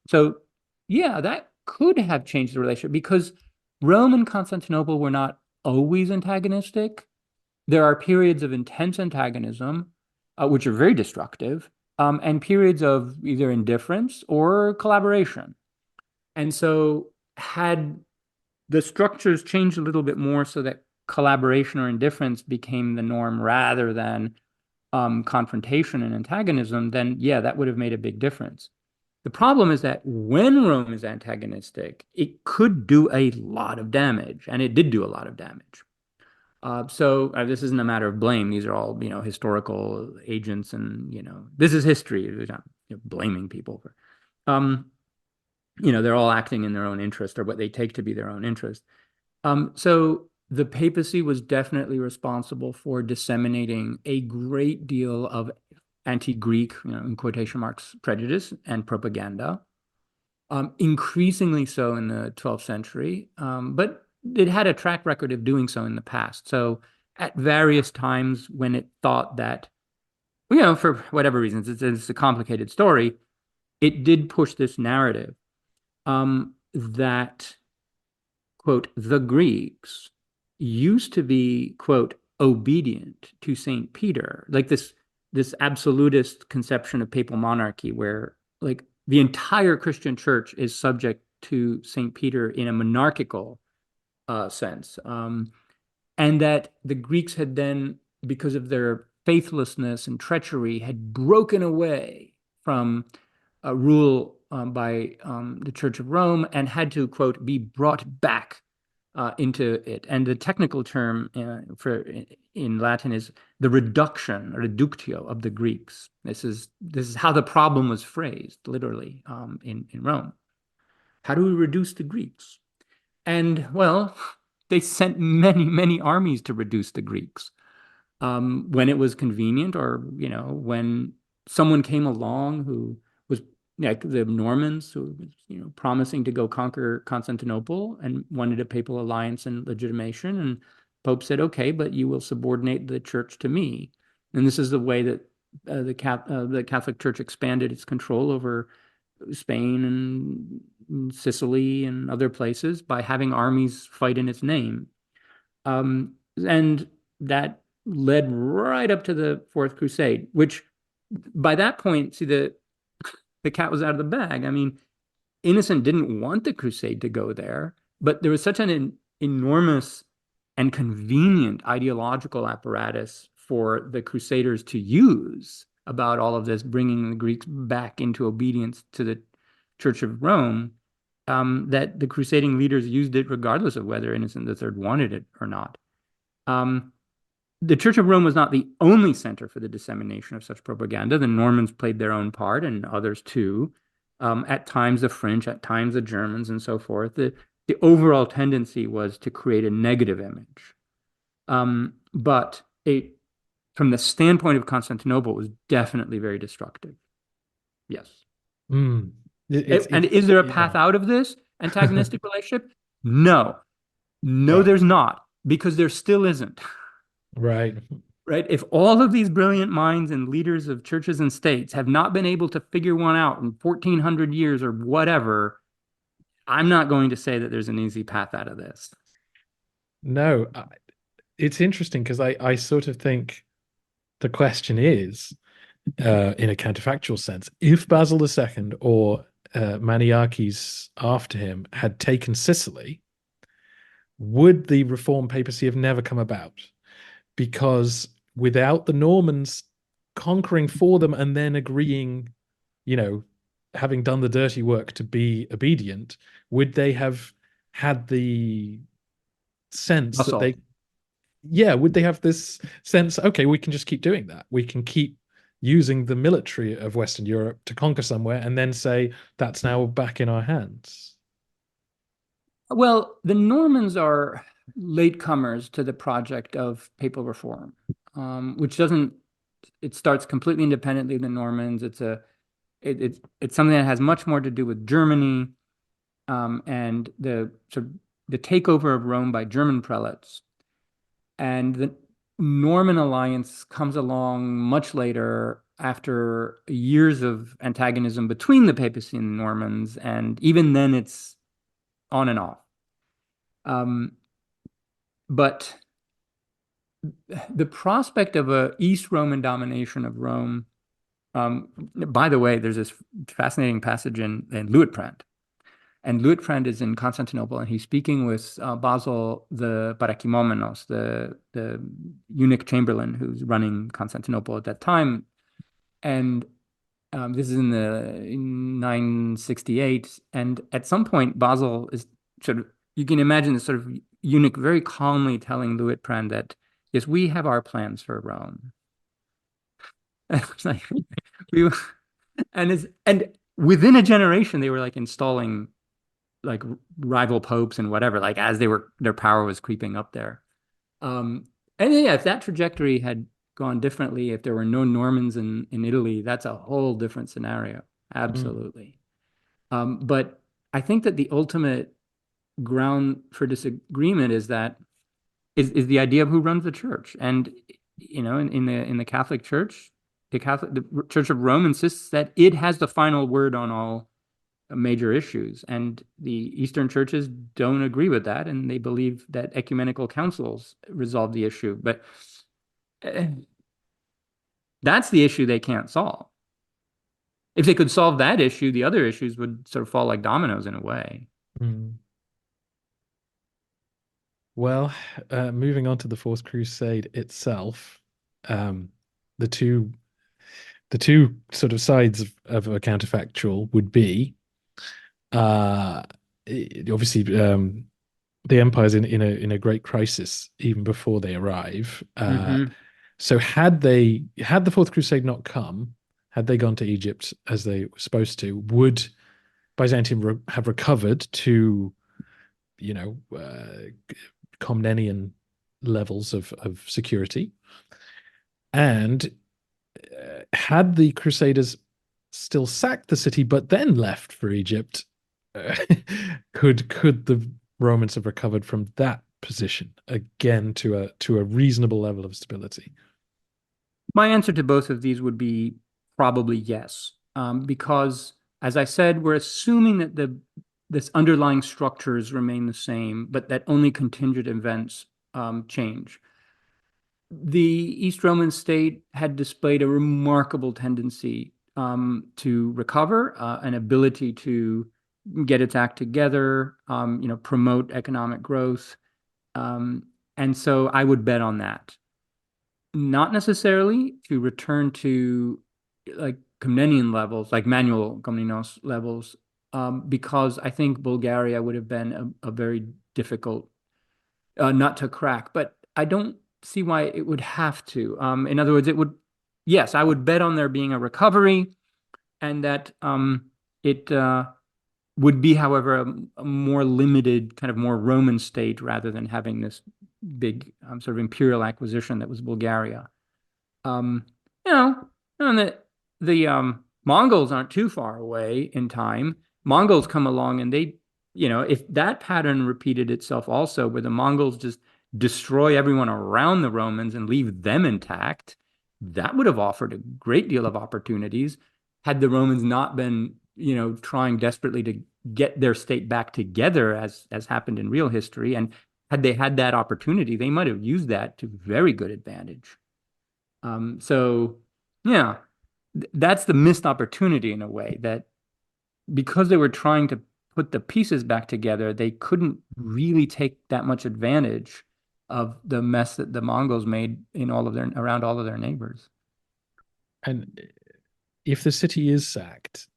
So yeah, that could have changed the relationship because Rome and Constantinople were not always antagonistic. There are periods of intense antagonism, which are very destructive, and periods of either indifference or collaboration. And so had the structures changed a little bit more so that collaboration or indifference became the norm rather than confrontation and antagonism, then yeah, that would have made a big difference. The problem is that when Rome is antagonistic, it could do a lot of damage, and it did do a lot of damage. So this isn't a matter of blame. These are all, historical agents, and this is history. We're not blaming people for, they're all acting in their own interest or what they take to be their own interest. So the papacy was definitely responsible for disseminating a great deal of anti-Greek, in quotation marks, prejudice and propaganda, increasingly so in the 12th century, but it had a track record of doing so in the past. So at various times when it thought that, for whatever reasons, it's a complicated story, it did push this narrative that, quote, the Greeks used to be, quote, obedient to St. Peter, like this absolutist conception of papal monarchy where like the entire Christian church is subject to St. Peter in a monarchical sense. And that the Greeks had then, because of their faithlessness and treachery, had broken away from rule by the Church of Rome and had to, quote, be brought back into it. And the technical term in Latin is the reduction, reductio of the Greeks. This is how the problem was phrased, literally, in Rome. How do we reduce the Greeks? And well, they sent many, many armies to reduce the Greeks when it was convenient, or when someone came along who was like the Normans, who was promising to go conquer Constantinople and wanted a papal alliance and legitimation, and Pope said, "Okay, but you will subordinate the church to me." And this is the way that the Catholic Church expanded its control over Spain and Sicily and other places by having armies fight in its name. And that led right up to the Fourth Crusade, which by that point, see, the cat was out of the bag. I mean, Innocent didn't want the crusade to go there, but there was such an enormous and convenient ideological apparatus for the crusaders to use about all of this, bringing the Greeks back into obedience to the Church of Rome, that the crusading leaders used it regardless of whether Innocent III wanted it or not. The Church of Rome was not the only center for the dissemination of such propaganda. The Normans played their own part, and others too. At times the French, at times the Germans, and so forth. The overall tendency was to create a negative image. But from the standpoint of Constantinople, it was definitely very destructive. Yes. Mm. And is there a path out of this antagonistic relationship? No. No, there's not, because there still isn't. Right. Right? If all of these brilliant minds and leaders of churches and states have not been able to figure one out in 1400 years or whatever, I'm not going to say that there's an easy path out of this. No, it's interesting because I sort of think the question is, in a counterfactual sense, if Basil II or Maniakes after him had taken Sicily, would the reformed papacy have never come about? Because without the Normans conquering for them and then agreeing, having done the dirty work to be obedient, would they have had the sense that would they have this sense, okay, we can just keep doing that. We can keep using the military of Western Europe to conquer somewhere and then say that's now back in our hands. Well, the Normans are latecomers to the project of papal reform, which it starts completely independently of the Normans. It's something that has much more to do with Germany, and the takeover of Rome by German prelates. And the Norman alliance comes along much later, after years of antagonism between the papacy and the Normans, and even then it's on and off. But the prospect of a East Roman domination of Rome, by the way, there's this fascinating passage in Luitprand. And Luitprand is in Constantinople, and he's speaking with Basil the Parakimomenos, the eunuch chamberlain who's running Constantinople at that time. And this is in 968. And at some point, Basil is you can imagine this sort of eunuch very calmly telling Luitprand that, yes, we have our plans for Rome. And within a generation, they were like installing like rival popes and whatever, like as their power was creeping up there. And yeah, if that trajectory had gone differently, if there were no Normans in Italy, that's a whole different scenario. Absolutely. But I think that the ultimate ground for disagreement is the idea of who runs the church. And in the Catholic Church, the Church of Rome insists that it has the final word on all major issues, and the Eastern churches don't agree with that, and they believe that ecumenical councils resolve the issue. But that's the issue they can't solve. If they could solve that issue, the other issues would sort of fall like dominoes in a way. Well, moving on to the Fourth Crusade itself, the two sort of sides of a counterfactual would be, obviously, the empire's in a great crisis even before they arrive. So had the Fourth Crusade not come, had they gone to Egypt as they were supposed to, would Byzantium have recovered to, Komnenian levels of security? And had the Crusaders still sacked the city but then left for Egypt, could the Romans have recovered from that position again to a reasonable level of stability? My answer to both of these would be probably yes, because, as I said, we're assuming that this underlying structures remain the same, but that only contingent events change. The East Roman state had displayed a remarkable tendency to recover, an ability to get its act together, promote economic growth. And so I would bet on that. Not necessarily to return to like Komnenian levels, like manual Komnenos levels, because I think Bulgaria would have been a very difficult nut to crack. But I don't see why it would have to. In other words, yes, I would bet on there being a recovery, and that it would be, however, a more limited, kind of more Roman state rather than having this big sort of imperial acquisition that was Bulgaria. Um, you know, and the Mongols aren't too far away in time. Mongols come along and if that pattern repeated itself also, where the Mongols just destroy everyone around the Romans and leave them intact, that would have offered a great deal of opportunities had the Romans not been, trying desperately to get their state back together as happened in real history. And had they had that opportunity, they might have used that to very good advantage. So yeah, that's the missed opportunity in a way, that because they were trying to put the pieces back together, they couldn't really take that much advantage of the mess that the Mongols made around all of their neighbors. And if the city is sacked,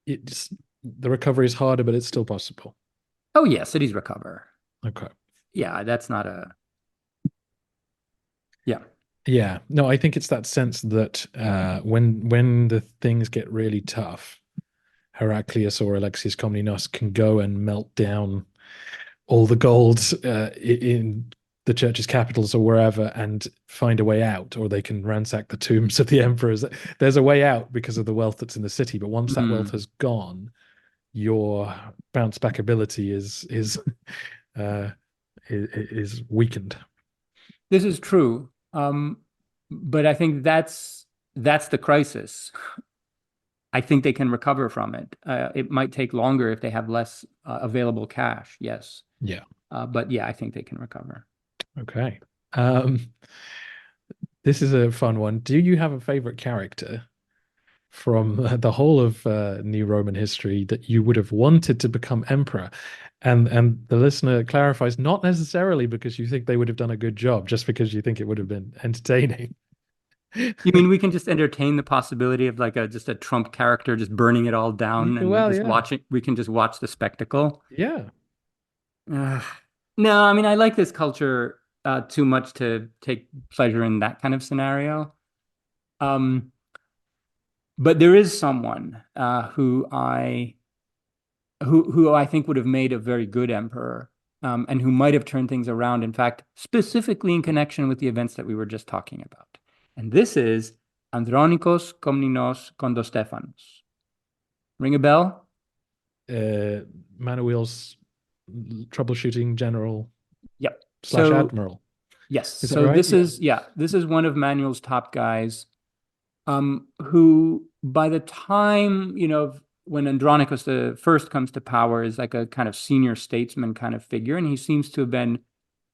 the recovery is harder, but it's still possible. Oh yeah, cities recover. Okay. Yeah, that's not a yeah. Yeah. No, I think it's that sense that when the things get really tough, Heraclius or Alexius Komnenos can go and melt down all the gold in the church's capitals or wherever and find a way out, or they can ransack the tombs of the emperors. There's a way out because of the wealth that's in the city, but once that wealth has gone, your bounce back ability is weakened. This is true. But I think that's the crisis. I think they can recover from it. It might take longer if they have less available cash. Yes. Yeah. But yeah, I think they can recover. Okay. This is a fun one. Do you have a favorite character from the whole of New Roman history that you would have wanted to become emperor? And the listener clarifies, not necessarily because you think they would have done a good job, just because you think it would have been entertaining. You mean we can just entertain the possibility of like just a Trump character just burning it all down, and Well, just yeah. we can just watch the spectacle? Yeah. No, I mean, I like this culture too much to take pleasure in that kind of scenario. Um, but there is someone who I think would have made a very good emperor, and who might have turned things around, in fact, specifically in connection with the events that we were just talking about. And this is Andronikos Komnenos Kondostephanos. Ring a bell? Manuel's troubleshooting general Yep. / So admiral. yes. Is that So right? this is one of Manuel's top guys, who by the time, when Andronicus the First comes to power, is like a kind of senior statesman kind of figure, and he seems to have been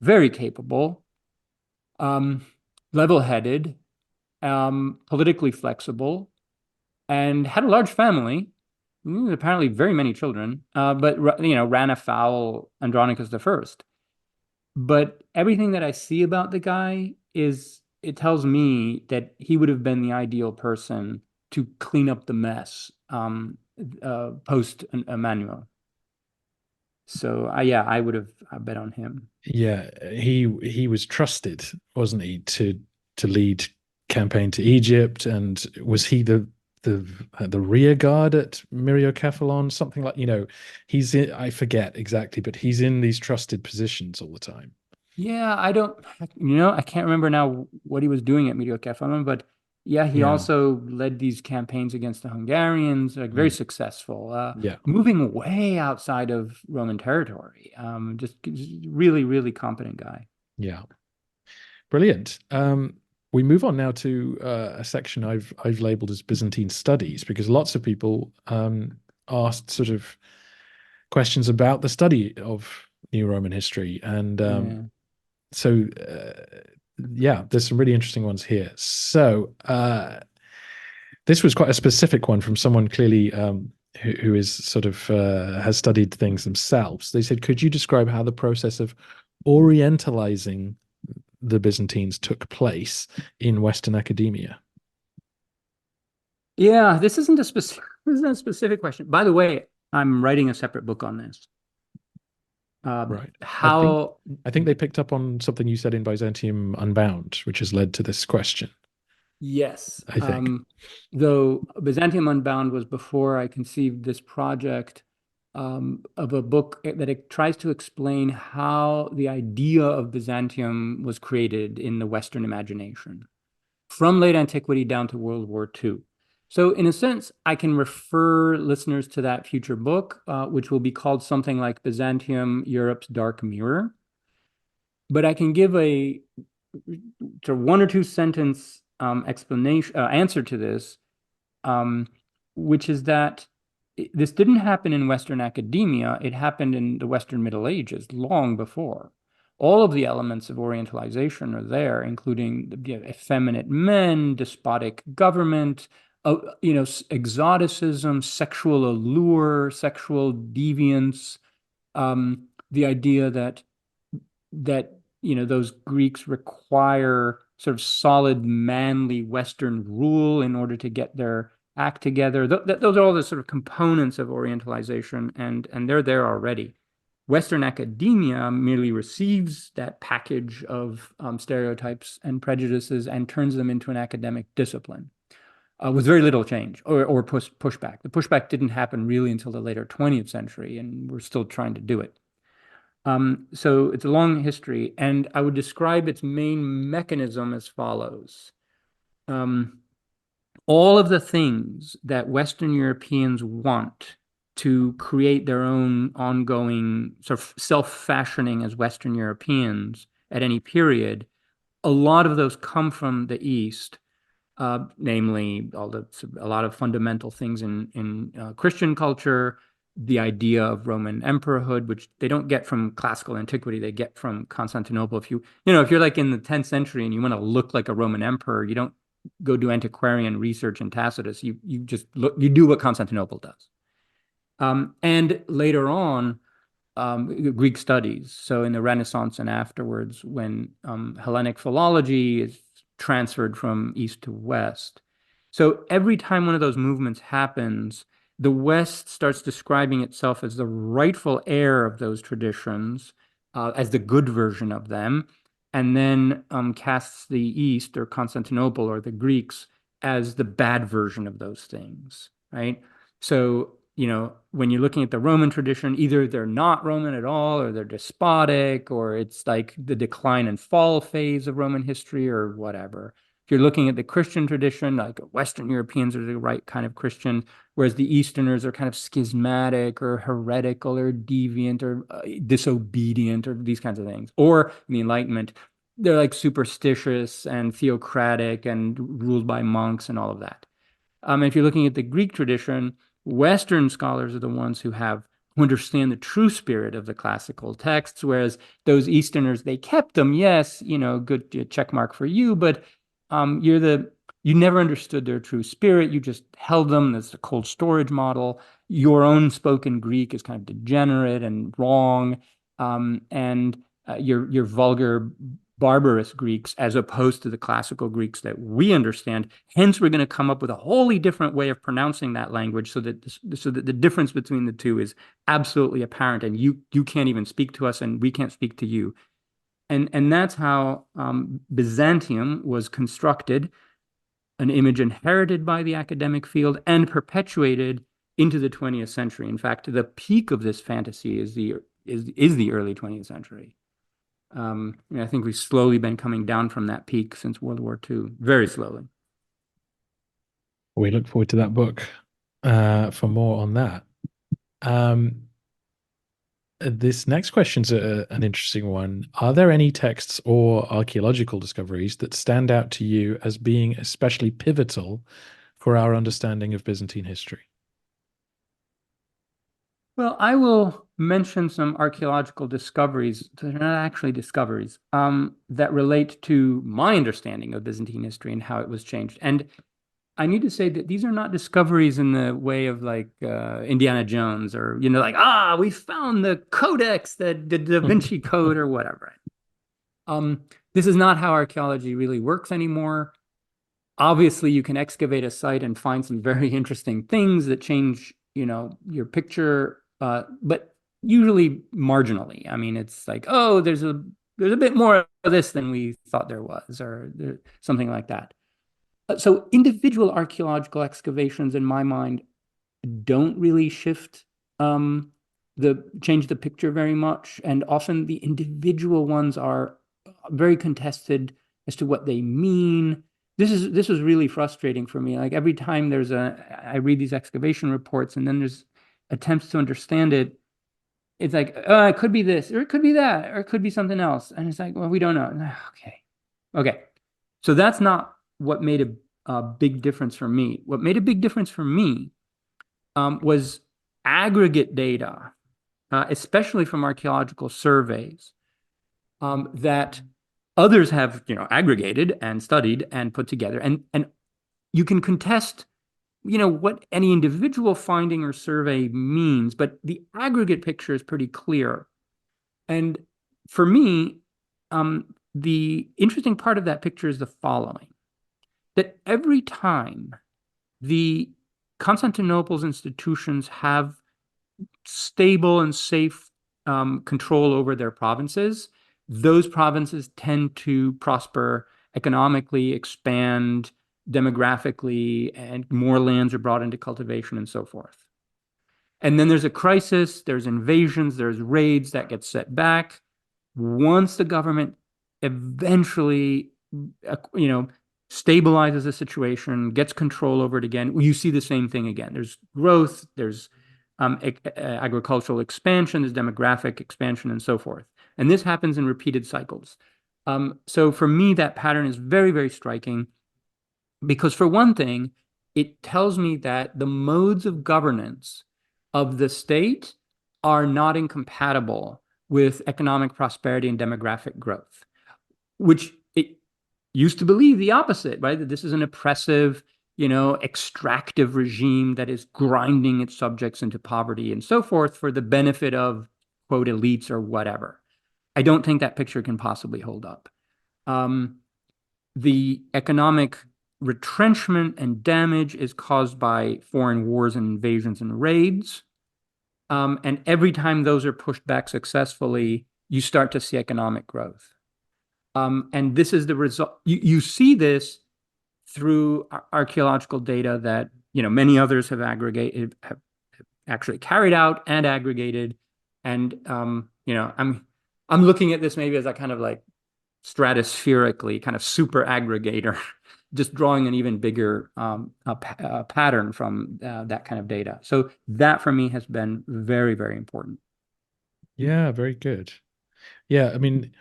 very capable, level-headed, politically flexible, and had a large family, apparently very many children, but ran afoul Andronicus the First. But everything that I see about the guy it tells me that he would have been the ideal person to clean up the mess post Emmanuel. So I would have bet on him. Yeah, he was trusted, wasn't he, to lead campaign to Egypt, and was he the rear guard at Myriokephalon, something like, he's in, I forget exactly, but he's in these trusted positions all the time. Yeah, I can't remember now what he was doing at Myriokephalon, but yeah, he Yeah. also led these campaigns against the Hungarians, like very successful, Yeah. moving way outside of Roman territory. Just really, really competent guy. Yeah. Brilliant. We move on now to a section I've labeled as Byzantine studies, because lots of people asked sort of questions about the study of New Roman history. And Yeah. so, yeah, there's some really interesting ones here. So, this was quite a specific one from someone clearly who is sort of has studied things themselves. They said, could you describe how the process of orientalizing the Byzantines took place in Western academia? Yeah, this isn't a specific this isn't a specific question. By the way, I'm writing a separate book on this. Right. How I think they picked up on something you said in Byzantium Unbound, which has led to this question, Yes. I think. Though Byzantium Unbound was before I conceived this project of a book that it tries to explain how the idea of Byzantium was created in the Western imagination from late antiquity down to World War II. So, in a sense, I can refer listeners to that future book, which will be called something like Byzantium, Europe's Dark Mirror. But I can give a one or two sentence explanation answer to this, um, which is that this didn't happen in Western academia. It happened in the Western Middle Ages long before. All of the elements of Orientalization are there, including effeminate men, despotic government, exoticism, sexual allure, sexual deviance, the idea that those Greeks require sort of solid manly Western rule in order to get their act together. Those are all the sort of components of Orientalization, and they're there already. Western academia merely receives that package of stereotypes and prejudices and turns them into an academic discipline with very little change or pushback. The pushback didn't happen really until the later 20th century, and we're still trying to do it. So it's a long history, and I would describe its main mechanism as follows. Um, all of the things that Western Europeans want to create their own ongoing sort of self-fashioning as Western Europeans at any period, a lot of those come from the East, namely a lot of fundamental things in Christian culture, the idea of Roman emperorhood, which they don't get from classical antiquity, they get from Constantinople. If you're like in the 10th century and you want to look like a Roman emperor, you don't go do antiquarian research in Tacitus. You just you do what Constantinople does. And later on, Greek studies. So in the Renaissance and afterwards, when Hellenic philology is transferred from east to west. So every time one of those movements happens, the West starts describing itself as the rightful heir of those traditions, as the good version of them, and then casts the East or Constantinople or the Greeks as the bad version of those things, right? So when you're looking at the Roman tradition, either they're not Roman at all, or they're despotic, or it's like the decline and fall phase of Roman history, or whatever. If you're looking at the Christian tradition, like Western Europeans are the right kind of Christian, whereas the Easterners are kind of schismatic or heretical or deviant or disobedient or these kinds of things. Or in the Enlightenment, they're like superstitious and theocratic and ruled by monks and all of that. If you're looking at the Greek tradition, Western scholars are the ones who understand the true spirit of the classical texts, whereas those Easterners, they kept them, yes, good check mark for you, but you never understood their true spirit. You just held them. That's the cold storage model. Your own spoken Greek is kind of degenerate and wrong, and your vulgar barbarous Greeks as opposed to the classical Greeks that we understand. Hence, we're going to come up with a wholly different way of pronouncing that language so that the difference between the two is absolutely apparent, and you can't even speak to us, and we can't speak to you. And that's how Byzantium was constructed, an image inherited by the academic field and perpetuated into the 20th century. In fact, the peak of this fantasy is the early 20th century. I think we've slowly been coming down from that peak since World War II, very slowly. We look forward to that book for more on that. Um, this next question's an interesting one. Are there any texts or archaeological discoveries that stand out to you as being especially pivotal for our understanding of Byzantine history? Well, I will mention some archaeological discoveries. They're not actually discoveries, that relate to my understanding of Byzantine history and how it was changed. And I need to say that these are not discoveries in the way of like Indiana Jones or, like, we found the codex, the Da Vinci Code or whatever. This is not how archaeology really works anymore. Obviously, you can excavate a site and find some very interesting things that change, your picture, but usually marginally. I mean, it's like, oh, there's a bit more of this than we thought there was, or something like that. So individual archaeological excavations, in my mind, don't really change the picture very much, and often the individual ones are very contested as to what they mean. This was really frustrating for me. Like every time I read these excavation reports, and then there's attempts to understand it. It's like, it could be this, or it could be that, or it could be something else, and it's like, well, we don't know. Okay. So that's not what made a big difference for me. What made a big difference for me was aggregate data, especially from archaeological surveys, that others have, aggregated and studied and put together. And you can contest, what any individual finding or survey means, but the aggregate picture is pretty clear. And for me, the interesting part of that picture is the following: that every time the Constantinople's institutions have stable and safe control over their provinces, those provinces tend to prosper economically, expand demographically, and more lands are brought into cultivation and so forth. And then there's a crisis, there's invasions, there's raids that get set back. Once the government eventually, stabilizes the situation, gets control over it again, you see the same thing again. There's growth, there's agricultural expansion, there's demographic expansion, and so forth. And this happens in repeated cycles. So for me, that pattern is very, very striking because, for one thing, it tells me that the modes of governance of the state are not incompatible with economic prosperity and demographic growth, which it used to believe the opposite, right? That this is an oppressive, extractive regime that is grinding its subjects into poverty and so forth for the benefit of, quote, elites or whatever. I don't think that picture can possibly hold up. The economic retrenchment and damage is caused by foreign wars and invasions and raids. And every time those are pushed back successfully, you start to see economic growth. And this is the result. You see this through archaeological data that, many others have actually carried out and aggregated. And, I'm looking at this maybe as a kind of like stratospherically kind of super aggregator, just drawing an even bigger pattern from that kind of data. So that for me has been very, very important. Yeah, very good. Yeah, I mean,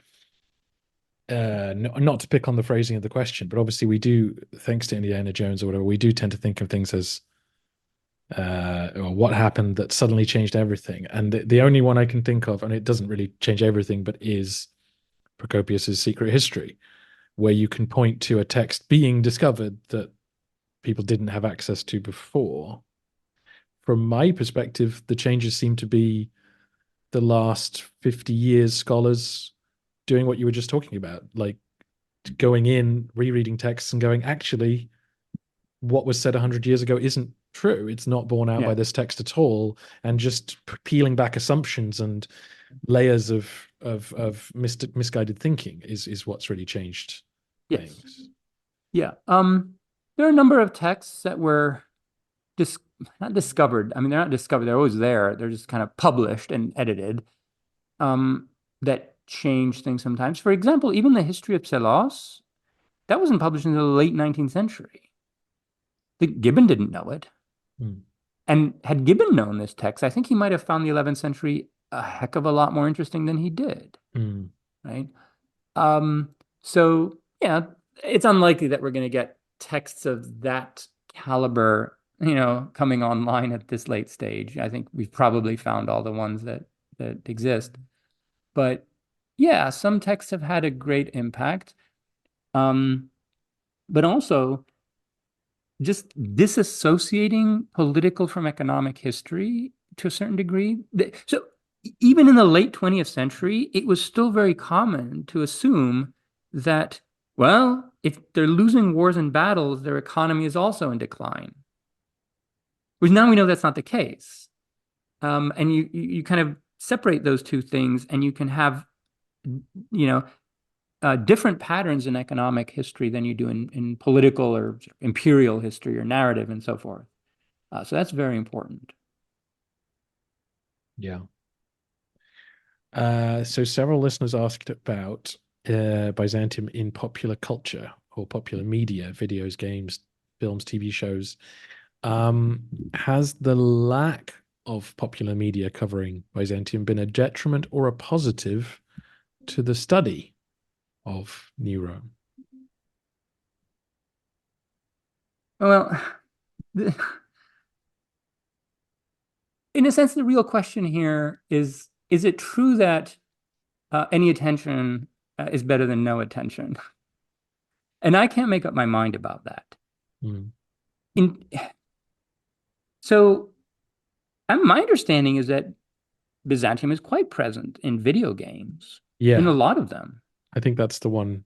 not to pick on the phrasing of the question, but obviously we do, thanks to Indiana Jones or whatever, we do tend to think of things as or what happened that suddenly changed everything. And the only one I can think of, and it doesn't really change everything, but is Procopius's Secret History, where you can point to a text being discovered that people didn't have access to before. From my perspective, the changes seem to be the last 50 years scholars doing what you were just talking about, like going in, rereading texts and going, actually, what was said 100 years ago isn't true. It's not borne out by this text at all. And just peeling back assumptions and layers of misguided thinking is what's really changed things. Yeah. There are a number of texts that were not discovered. I mean, they're not discovered. They're always there. They're just kind of published and edited, that change things sometimes. For example, even the history of Pselos, that wasn't published until the late 19th century. Gibbon didn't know it. And had Gibbon known this text, I think he might have found the 11th century a heck of a lot more interesting than he did. Right? So, yeah, it's unlikely that we're going to get texts of that caliber, coming online at this late stage. I think we've probably found all the ones that that exist. But yeah, some texts have had a great impact. But also just disassociating political from economic history to a certain degree. So even in the late 20th century, it was still very common to assume that, well, if they're losing wars and battles, their economy is also in decline. Which now we know that's not the case. And you kind of separate those two things, and you can have, you know, different patterns in economic history than you do in political or imperial history or narrative and so forth. So that's very important. Yeah. So several listeners asked about Byzantium in popular culture or popular media, videos, games, films, TV shows. Has the lack of popular media covering Byzantium been a detriment or a positive to the study of New Rome? Well, in a sense, the real question here is it true that any attention is better than no attention? And I can't make up my mind about that. Mm. In, so my understanding is that Byzantium is quite present in video games, in a Yeah, lot of them. I think that's the one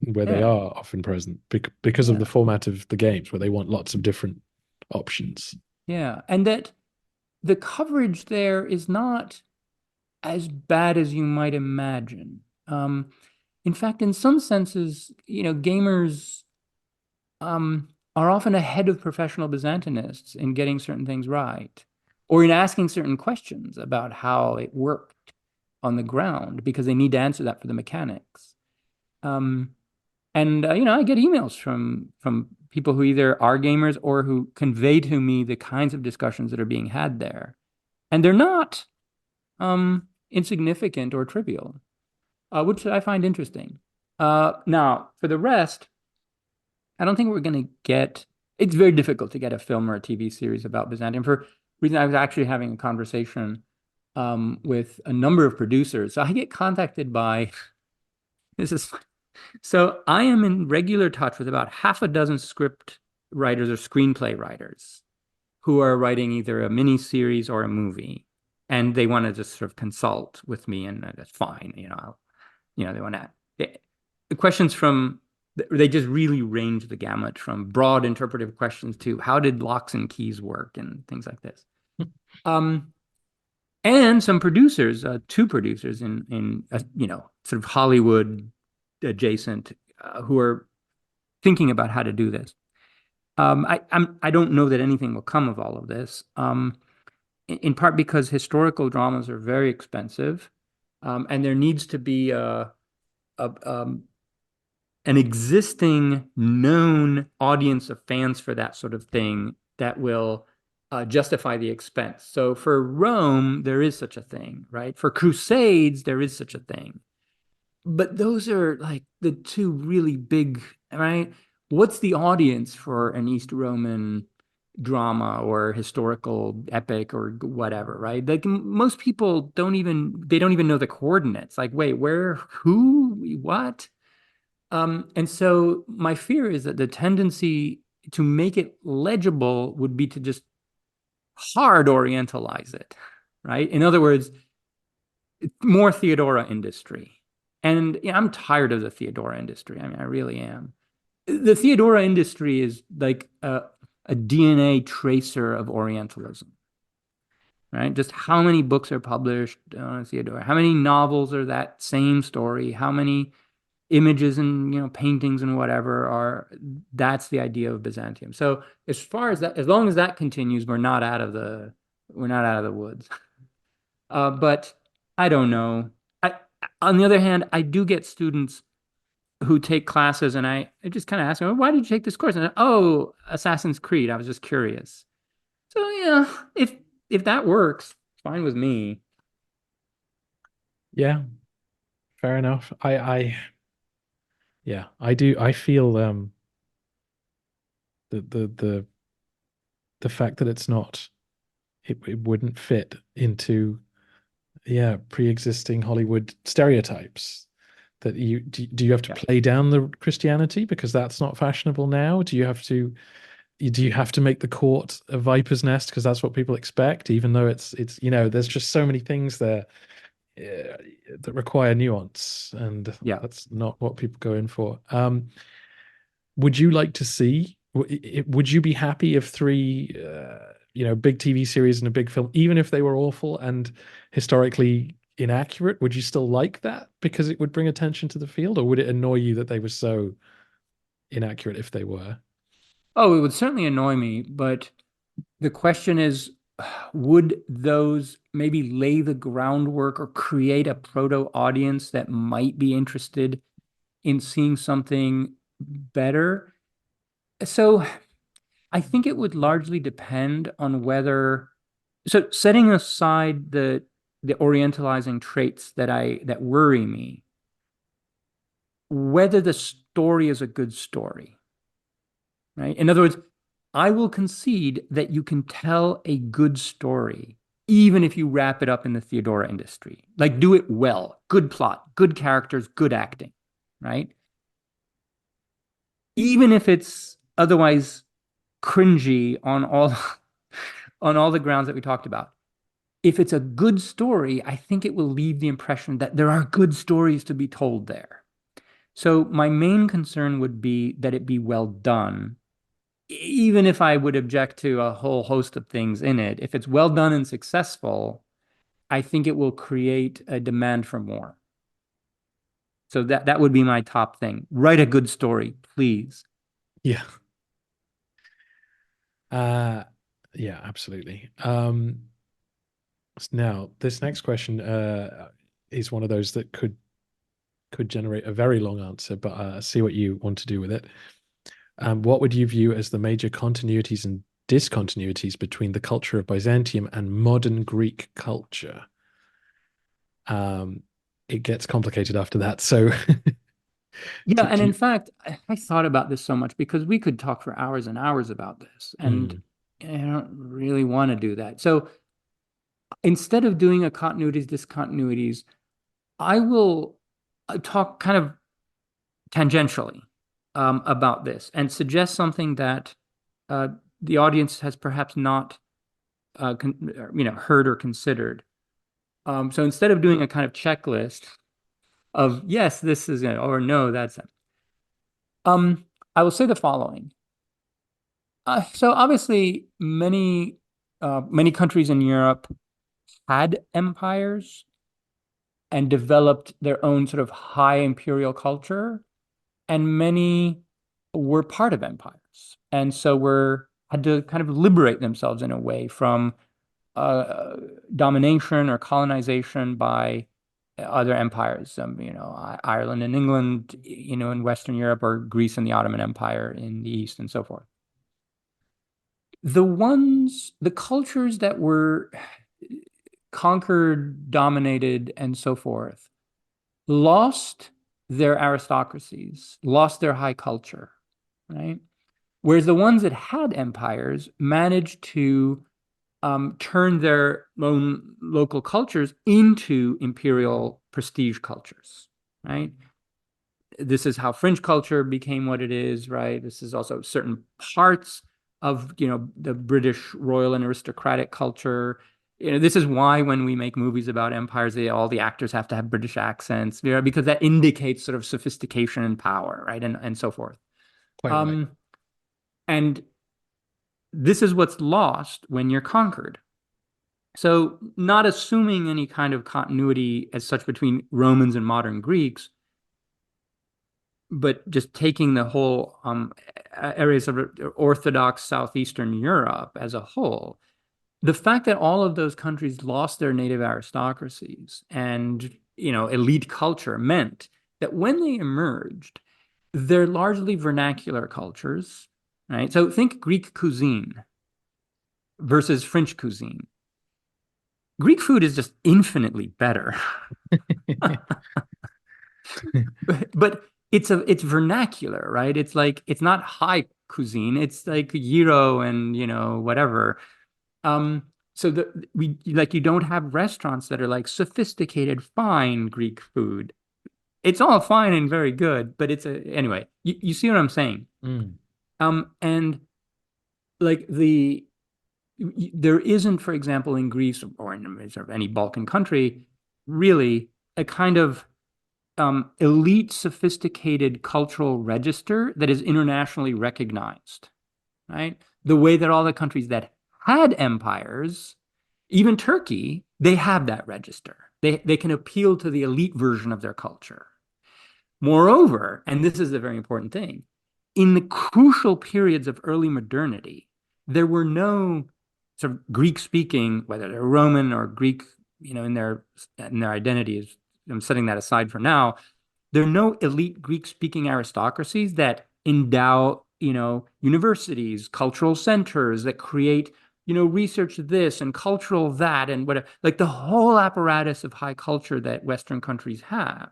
where they Yeah, are often present because of yeah, the format of the games, where they want lots of different options. yeah. And that the coverage there is not as bad as you might imagine. In fact, in some senses, gamers are often ahead of professional Byzantinists in getting certain things right, or in asking certain questions about how it worked on the ground, because they need to answer that for the mechanics. Um, and I get emails from people who either are gamers or who convey to me the kinds of discussions that are being had there, and they're not insignificant or trivial, which I find interesting. Now, for the rest, I don't think we're going to get. It's very difficult to get a film or a TV series about Byzantium. For reason, I was actually having a conversation with a number of producers. So I get contacted by this is so I am in regular touch with about half a dozen script writers or screenplay writers who are writing either a mini series or a movie, and they want to just sort of consult with me, and that's fine. They want to. The questions from they just really range the gamut from broad interpretive questions to how did locks and keys work and things like this. Um, and some producers, two producers in sort of Hollywood adjacent, who are thinking about how to do this. I don't know that anything will come of all of this. In part because historical dramas are very expensive, and there needs to be a an existing known audience of fans for that sort of thing that will justify the expense. So for Rome, there is such a thing, right? For Crusades, there is such a thing. But those are like the two really big, right? What's the audience for an East Roman drama or historical epic or whatever, right? Like most people don't even know the coordinates. Like, wait, where, who, what? And so my fear is that the tendency to make it legible would be to just hard Orientalize it, right? In other words, more Theodora industry. And I'm tired of the Theodora industry. I mean, I really am. The Theodora industry is like a DNA tracer of Orientalism, right? Just how many books are published on Theodora? How many novels are that same story? How many images and paintings and whatever that's the idea of Byzantium. So as long as that continues, we're not out of the woods. But I don't know. On the other hand, I do get students who take classes, and I just kind of ask them, "Why did you take this course?" And oh, Assassin's Creed. I was just curious. So yeah, if that works, fine with me. Yeah, fair enough. Yeah, I do. I feel the the the the fact that it wouldn't fit into yeah, pre-existing Hollywood stereotypes that do you have to Yeah. play down the Christianity because that's not fashionable now? Do you have to make the court a viper's nest because that's what people expect, even though it's there's just so many things there that require nuance, and Yeah. that's not what people go in for. Would you like to see? Would you be happy if three, big TV series and a big film, even if they were awful and historically inaccurate, would you still like that because it would bring attention to the field, or would it annoy you that they were so inaccurate if they were? Oh, it would certainly annoy me, but the question is, would those maybe lay the groundwork or create a proto audience that might be interested in seeing something better? So I think it would largely depend on whether, so setting aside the orientalizing traits that worry me, whether the story is a good story, right? In other words, I will concede that you can tell a good story even if you wrap it up in the Theodora industry. Like do it well, good plot, good characters, good acting, right? Even if it's otherwise cringy on all on all the grounds that we talked about. If it's a good story, I think it will leave the impression that there are good stories to be told there. So my main concern would be that it be well done, even if I would object to a whole host of things in it. If it's well done and successful, I think it will create a demand for more. So that would be my top thing. Write a good story, please. Yeah. Uh, yeah, absolutely. Now, this next question is one of those that could generate a very long answer, but see what you want to do with it. What would you view as the major continuities and discontinuities between the culture of Byzantium and modern Greek culture? It gets complicated after that. So, Yeah, do, and do in you? fact, I thought about this so much because we could talk for hours and hours about this, and Mm, I don't really want to do that. So instead of doing a continuities, discontinuities, I will talk kind of tangentially about this and suggest something that uh, the audience has perhaps not heard or considered. So instead of doing a kind of checklist of yes, this is it, or no, that's it, I will say the following. So obviously, many countries in Europe had empires and developed their own sort of high imperial culture, and many were part of empires, and so were had to kind of liberate themselves in a way from uh, domination or colonization by other empires. Ireland and England, in Western Europe, or Greece and the Ottoman Empire in the East, and so forth. The cultures that were conquered, dominated, and so forth, lost their aristocracies, lost their high culture, right? Whereas the ones that had empires managed to turn their own local cultures into imperial prestige cultures, right? This is how French culture became what it is, right? This is also certain parts of, the British royal and aristocratic culture. This is why when we make movies about empires, all the actors have to have British accents, because that indicates sort of sophistication and power, right? And so forth. quite right. Um, and this is what's lost when you're conquered. So, not assuming any kind of continuity as such between Romans and modern Greeks, but just taking the whole areas of Orthodox Southeastern Europe as a whole, the fact that all of those countries lost their native aristocracies and elite culture meant that when they emerged, they're largely vernacular cultures, right? So think Greek cuisine versus French cuisine. Greek food is just infinitely better. But it's vernacular, right? It's like it's not high cuisine. It's like gyro and whatever. Um, so we like you don't have restaurants that are like sophisticated, fine Greek food. It's all fine and very good, but anyway, you see what I'm saying? Mm. And like there isn't, for example, in Greece or in sort of any Balkan country, really a kind of elite, sophisticated cultural register that is internationally recognized, right? The way that all the countries that had empires, even Turkey, they have that register. They can appeal to the elite version of their culture. Moreover, and this is a very important thing, in the crucial periods of early modernity, there were no sort of Greek speaking, whether they're Roman or Greek, in their identities. I'm setting that aside for now. There are no elite Greek speaking aristocracies that endow, universities, cultural centers that create, research this and cultural that and whatever, like the whole apparatus of high culture that Western countries have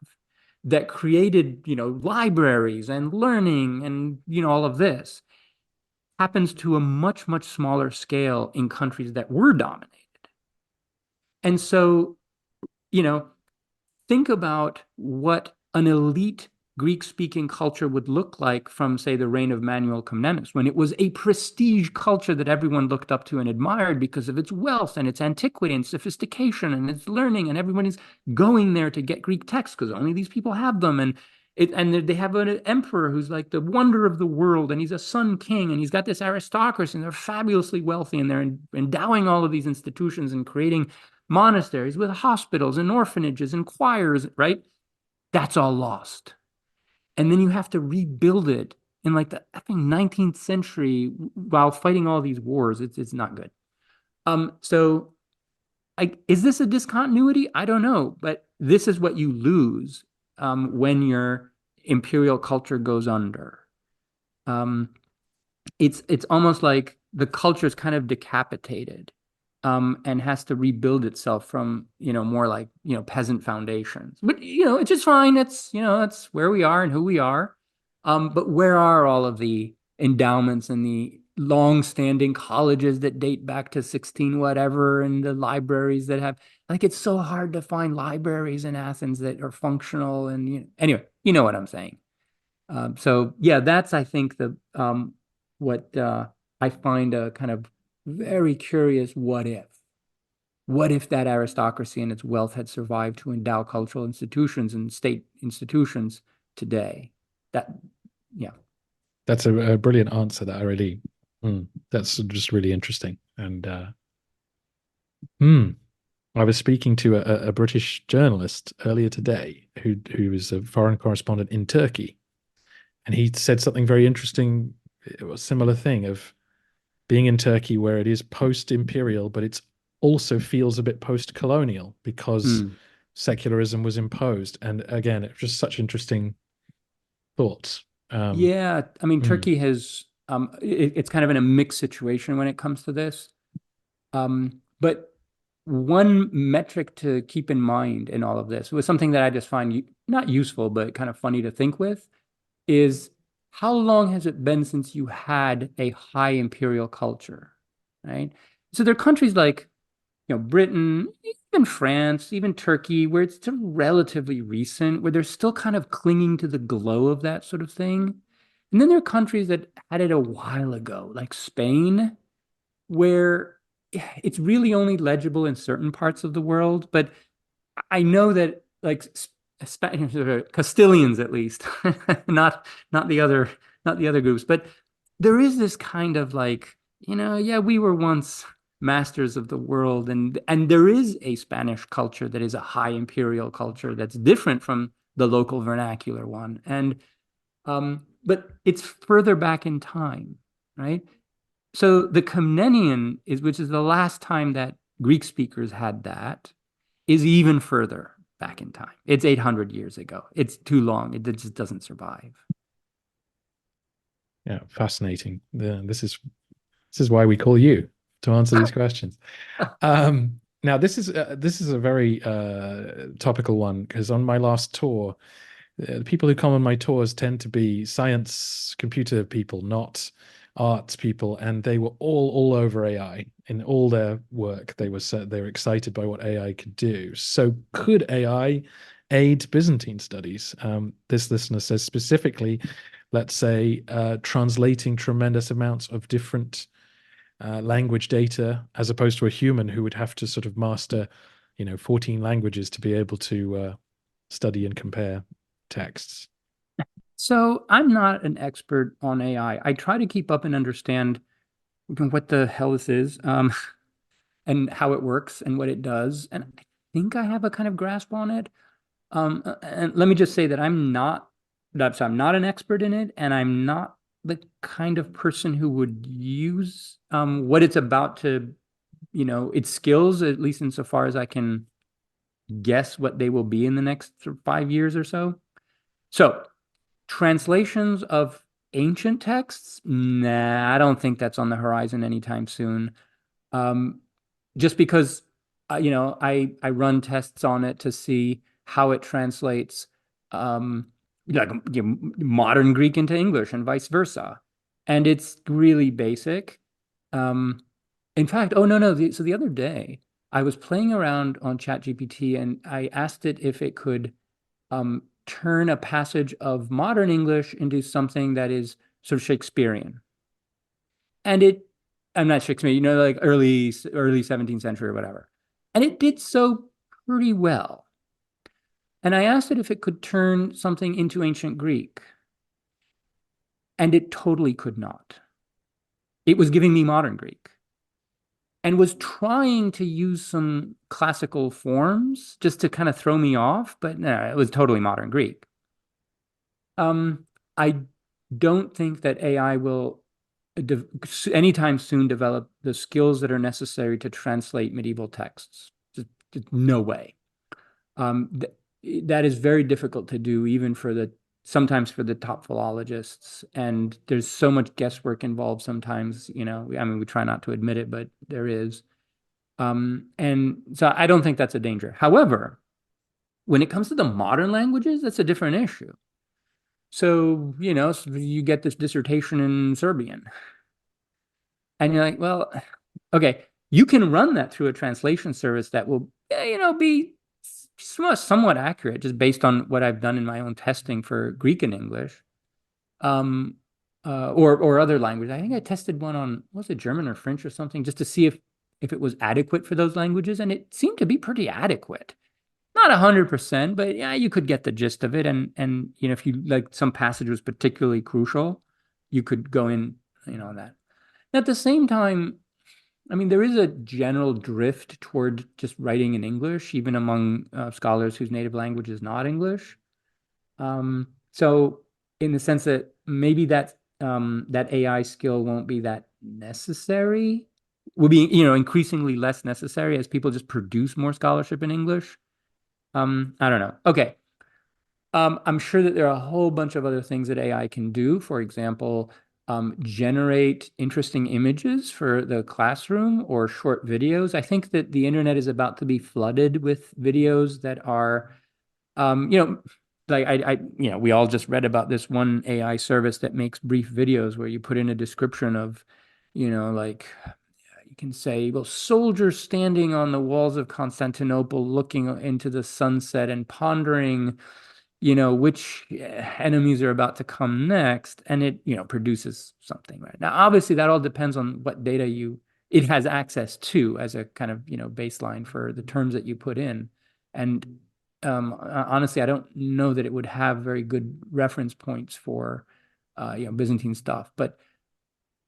that created, libraries and learning and, all of this happens to a much, much smaller scale in countries that were dominated. And so, you know, think about what an elite Greek-speaking culture would look like from, say, the reign of Manuel Comnenus, when it was a prestige culture that everyone looked up to and admired because of its wealth and its antiquity and sophistication and its learning, and everyone is going there to get Greek texts because only these people have them. And they have an emperor who's like the wonder of the world, and he's a sun king, and he's got this aristocracy, and they're fabulously wealthy, and they're endowing all of these institutions and creating monasteries with hospitals and orphanages and choirs, right? That's all lost. And then you have to rebuild it in like the, I think, 19th century while fighting all these wars. It's not good. So is this a discontinuity? I don't know, but this is what you lose when your imperial culture goes under. It's almost like the culture is kind of decapitated and has to rebuild itself from, more like, peasant foundations. But, it's just fine. It's where we are and who we are. But where are all of the endowments and the long-standing colleges that date back to 16 whatever and the libraries that have, like, it's so hard to find libraries in Athens that are functional and, anyway, you know what I'm saying. So yeah, that's, I think, what I find a kind of very curious what if. What if that aristocracy and its wealth had survived to endow cultural institutions and state institutions today? Yeah. That's a brilliant answer. That's just really interesting. And I was speaking to a British journalist earlier today who was a foreign correspondent in Turkey, and he said something very interesting. It was a similar thing of being in Turkey where it is post-imperial, but it's also feels a bit post-colonial because secularism was imposed. And again, it's just such interesting thoughts. Yeah, I mean, Turkey has it's kind of in a mixed situation when it comes to this. But one metric to keep in mind in all of this was something that I just find not useful, but kind of funny to think with, is how long has it been since you had a high imperial culture, right? So there are countries like, Britain, even France, even Turkey, where it's still relatively recent, where they're still kind of clinging to the glow of that sort of thing. And then there are countries that had it a while ago, like Spain, where it's really only legible in certain parts of the world. But I know that like Castilians, at least, not not the other not the other groups, but there is this kind of like, yeah, we were once masters of the world, and there is a Spanish culture that is a high imperial culture that's different from the local vernacular one, and but it's further back in time, right? So the Komnenian which is the last time that Greek speakers had that, is even further back in time. It's 800 years ago. It's too long. It just doesn't survive. Yeah, fascinating. This is why we call you to answer these questions. Now this is a very topical one because on my last tour, the people who come on my tours tend to be science computer people, not arts people, and they were all over AI in all their work. They were excited by what AI could do. So could AI aid Byzantine studies? This listener says specifically, let's say, translating tremendous amounts of different language data, as opposed to a human who would have to sort of master, 14 languages to be able to study and compare texts. So I'm not an expert on AI. I try to keep up and understand what the hell this is, and how it works and what it does. And I think I have a kind of grasp on it. And let me just say that I'm not an expert in it, and I'm not the kind of person who would use what it's about to, its skills, at least insofar as I can guess what they will be in the next 5 years or so. So, translations of ancient texts? Nah, I don't think that's on the horizon anytime soon. Um, just because I run tests on it to see how it translates um, like modern Greek into English and vice versa, and it's really basic. Um, in fact, oh no, so the other day I was playing around on ChatGPT and I asked it if it could turn a passage of modern English into something that is sort of Shakespearean. And I'm not Shakespeare, like early 17th century or whatever. And it did so pretty well. And I asked it if it could turn something into ancient Greek, and it totally could not. It was giving me modern Greek and was trying to use some classical forms just to kind of throw me off, but no, it was totally modern Greek. I don't think that AI will anytime soon develop the skills that are necessary to translate medieval texts. Just no way. That is very difficult to do, even sometimes for the top philologists. And there's so much guesswork involved sometimes, I mean, we try not to admit it, but there is. And so I don't think that's a danger. However, when it comes to the modern languages, that's a different issue. So, so you get this dissertation in Serbian, and you're like, well, okay, you can run that through a translation service that will, be somewhat accurate just based on what I've done in my own testing for Greek and English, or other languages. I think I tested one on, was it German or French or something, just to see if it was adequate for those languages, and it seemed to be pretty adequate. Not 100%, but yeah, you could get the gist of it. And if you like some passage was particularly crucial, you could go in, on that. At the same time, I mean, there is a general drift toward just writing in English, even among scholars whose native language is not English. So in the sense that maybe that AI skill won't be that necessary, will be, increasingly less necessary as people just produce more scholarship in English. I don't know. Okay. I'm sure that there are a whole bunch of other things that AI can do. For example, generate interesting images for the classroom or short videos. I think that the internet is about to be flooded with videos that are, like we all just read about this one AI service that makes brief videos where you put in a description of, like you can say, well, soldiers standing on the walls of Constantinople looking into the sunset and pondering, which enemies are about to come next, and it, produces something, right? Now, obviously, that all depends on what data it has access to as a kind of, baseline for the terms that you put in. And honestly, I don't know that it would have very good reference points for, Byzantine stuff, but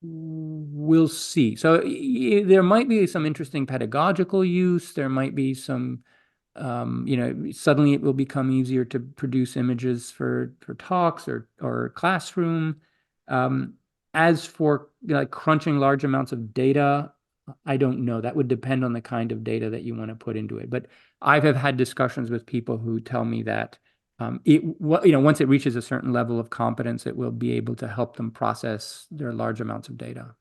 we'll see. So there might be some interesting pedagogical use. There might be some, suddenly it will become easier to produce images for talks or classroom. As for like crunching large amounts of data, I don't know. That would depend on the kind of data that you want to put into it. But I have had discussions with people who tell me that once it reaches a certain level of competence, it will be able to help them process their large amounts of data.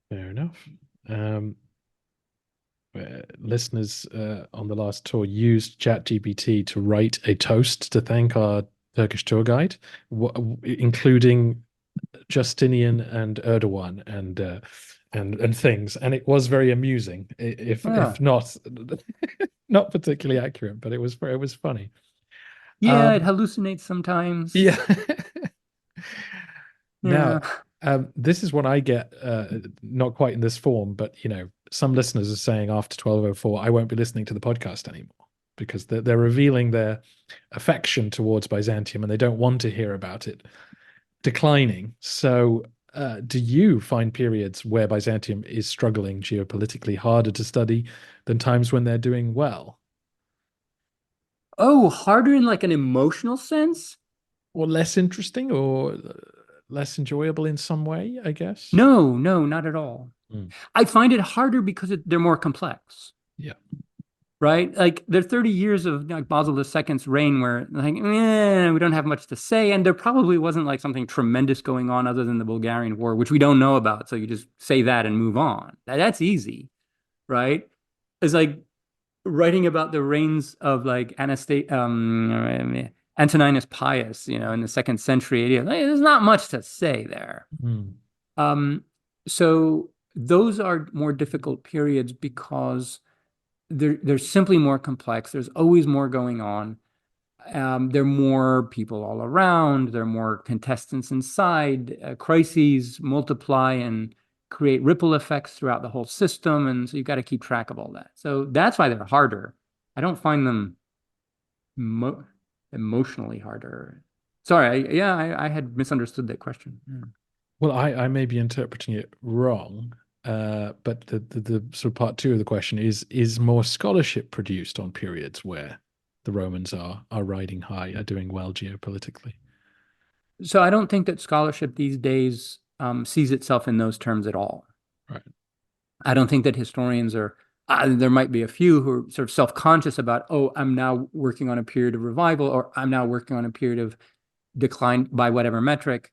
Fair enough. Listeners on the last tour used ChatGPT to write a toast to thank our Turkish tour guide, including Justinian and Erdogan and things, and it was very amusing, if Yeah. not not particularly accurate, but it was funny. Yeah, it Um, hallucinates sometimes. yeah. Now, Yeah. this is what I get, not quite in this form, but some listeners are saying after 1204, I won't be listening to the podcast anymore because they're revealing their affection towards Byzantium and they don't want to hear about it declining. So, do you find periods where Byzantium is struggling geopolitically harder to study than times when they're doing well? Oh, harder in like an emotional sense? Or less interesting or less enjoyable in some way, I guess? No, no, not at all. Mm. I find it harder because they're more complex, Yeah. right? Like there are 30 years of like Basil II's reign where like, we don't have much to say. And there probably wasn't like something tremendous going on other than the Bulgarian War, which we don't know about. So you just say that and move on. That's easy, right? It's like writing about the reigns of like Antoninus Pius, in the second century AD. There's not much to say there. Mm. Um, so those are more difficult periods because they're simply more complex. There's always more going on. There are more people all around. There are more contestants inside. Crises multiply and create ripple effects throughout the whole system. And so you've got to keep track of all that. So that's why they're harder. I don't find them mo emotionally harder. Sorry, I had misunderstood that question. Yeah. Well, I may be interpreting it wrong, but the sort of part two of the question is more scholarship produced on periods where the Romans are riding high, are doing well geopolitically? So I don't think that scholarship these days sees itself in those terms at all. Right. I don't think that historians are, there might be a few who are sort of self-conscious about, oh, I'm now working on a period of revival, or I'm now working on a period of decline by whatever metric.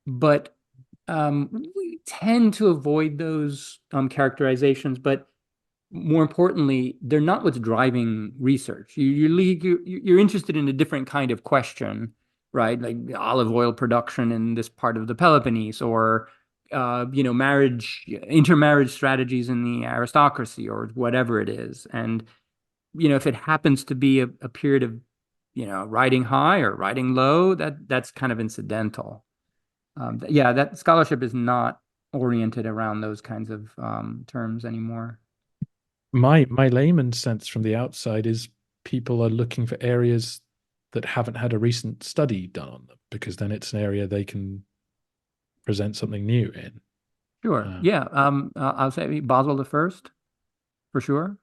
But we tend to avoid those characterizations. But more importantly, they're not what's driving research. You're interested in a different kind of question, right? Like olive oil production in this part of the Peloponnese, or intermarriage strategies in the aristocracy, or whatever it is. And if it happens to be a period of riding high or riding low, that's kind of incidental. Yeah, that scholarship is not oriented around those kinds of terms anymore. My layman's sense from the outside is people are looking for areas that haven't had a recent study done on them because then it's an area they can present something new in. Sure. Uh, Yeah. I'll say Basil the First for sure.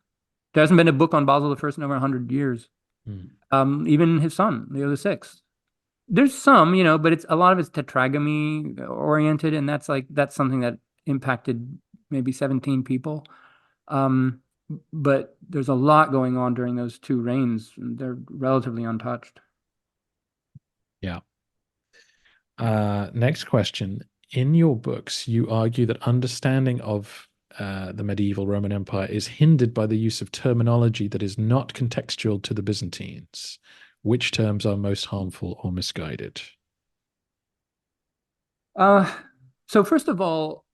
There hasn't been a book on Basil the First in over 100 years. mm, Even his son, Leo the Sixth. There's some, but it's a lot of it's tetragamy oriented, and that's something that impacted maybe 17 people. Um, but there's a lot going on during those two reigns. They're relatively untouched. yeah. Next question. In your books, you argue that understanding of the medieval Roman Empire is hindered by the use of terminology that is not contextual to the Byzantines. Which terms are most harmful or misguided? Uh, so first of all,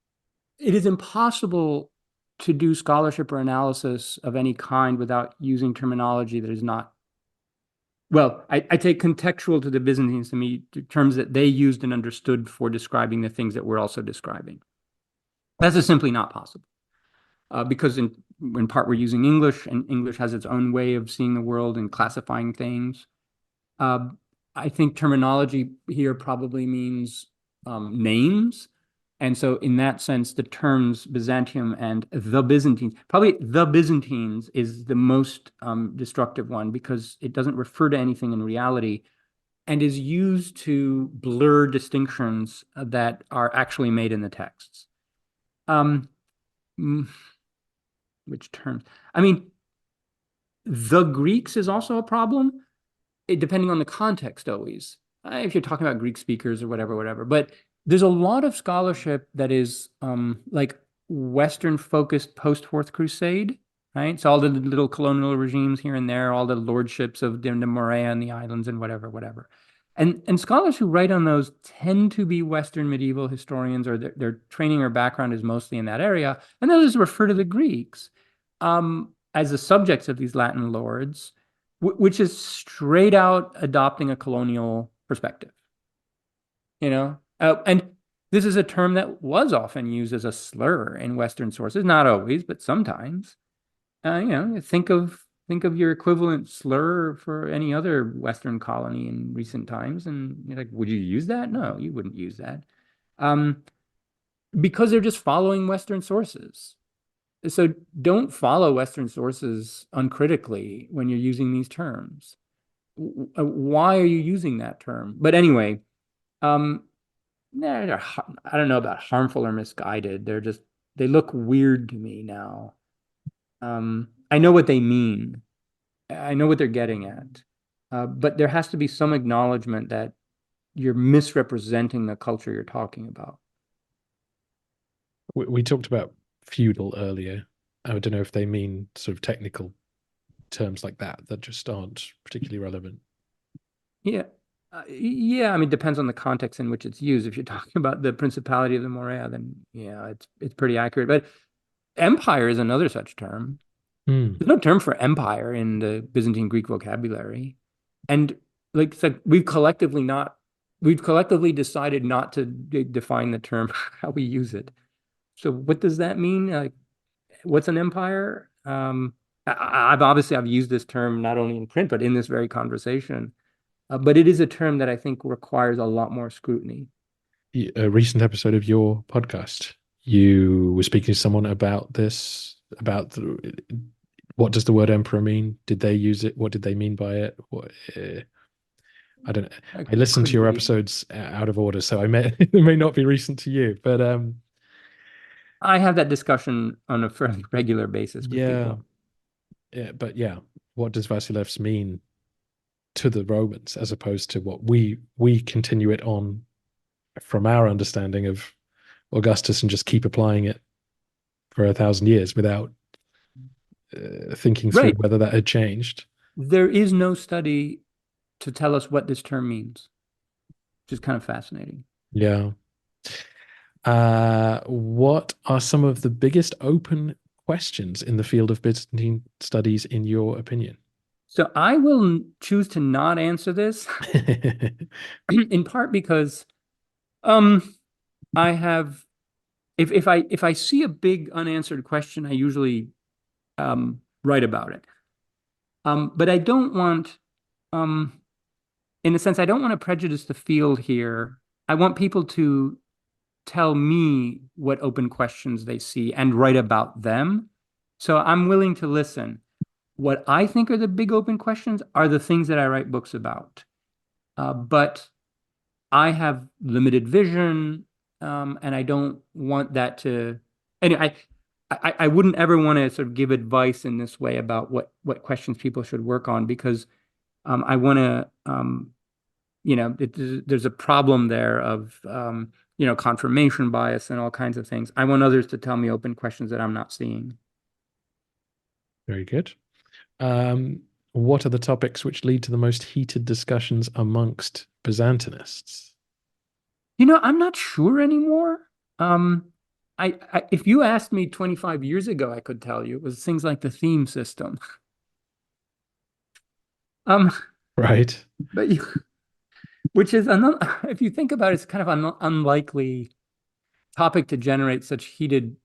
it is impossible to do scholarship or analysis of any kind without using terminology that is not, well, I take contextual to the Byzantines to me terms that they used and understood for describing the things that we're also describing. That's just simply not possible. Because in part we're using English, and English has its own way of seeing the world and classifying things. I think terminology here probably means names. And so in that sense, the terms Byzantium and the Byzantines, probably the Byzantines is the most destructive one because it doesn't refer to anything in reality and is used to blur distinctions that are actually made in the texts. Um, which terms? I mean, the Greeks is also a problem, depending on the context always. If you're talking about Greek speakers or whatever. But there's a lot of scholarship that is like Western focused post Fourth Crusade, right? So all the little colonial regimes here and there, all the lordships of the Morea and the islands and whatever. And scholars who write on those tend to be Western medieval historians, or their training or background is mostly in that area. And those refer to the Greeks as the subjects of these Latin lords, which is straight out adopting a colonial perspective. And this is a term that was often used as a slur in Western sources, not always, but sometimes. Think of your equivalent slur for any other Western colony in recent times, and you're like, would you use that? No, you wouldn't use that, um, because they're just following Western sources. So don't follow Western sources uncritically when you're using these terms. Why are you using that term? But anyway, um, I don't know about harmful or misguided. They look weird to me now. I know what they mean. I know what they're getting at. But there has to be some acknowledgement that you're misrepresenting the culture you're talking about. We talked about feudal earlier. I don't know if they mean sort of technical terms like that just aren't particularly relevant. Yeah. Yeah, I mean, it depends on the context in which it's used. If you're talking about the Principality of the Morea, then yeah, it's pretty accurate. But empire is another such term. Hmm. There's no term for empire in the Byzantine Greek vocabulary. And like it's like we've collectively decided not to define the term how we use it. So what does that mean? Like, what's an empire? I've used this term not only in print but in this very conversation. But it is a term that I think requires a lot more scrutiny. A recent episode of your podcast, you were speaking to someone about this, what does the word emperor mean? Did they use it? What did they mean by it? I don't know. I I listened to couldn't your be. episodes out of order, so I may it may not be recent to you, but I have that discussion on a fairly regular basis with yeah, people. yeah, what does Vasilevs mean to the Romans as opposed to what we continue it on from our understanding of Augustus and just keep applying it for 1,000 years without thinking through Right. whether that had changed. There is no study to tell us what this term means, which is kind of fascinating. Yeah. What are some of the biggest open questions in the field of Byzantine studies, in your opinion? So I will choose to not answer this in part because um I have if I see a big unanswered question, I usually write about it. But I don't want um in a sense, I don't want to prejudice the field here. I want people to tell me what open questions they see and write about them. So I'm willing to listen. What I think are the big open questions are the things that I write books about. But I have limited vision, and I don't want that to. Anyway, I wouldn't ever want to sort of give advice in this way about what questions people should work on because I want to there's a problem there of confirmation bias and all kinds of things. I want others to tell me open questions that I'm not seeing. Very good. Um, what are the topics which lead to the most heated discussions amongst Byzantinists? I'm not sure anymore. Um, if you asked me 25 years ago, I could tell you it was things like the theme system. Um, Right. but which is if you think about it, it's kind of an unlikely topic to generate such heated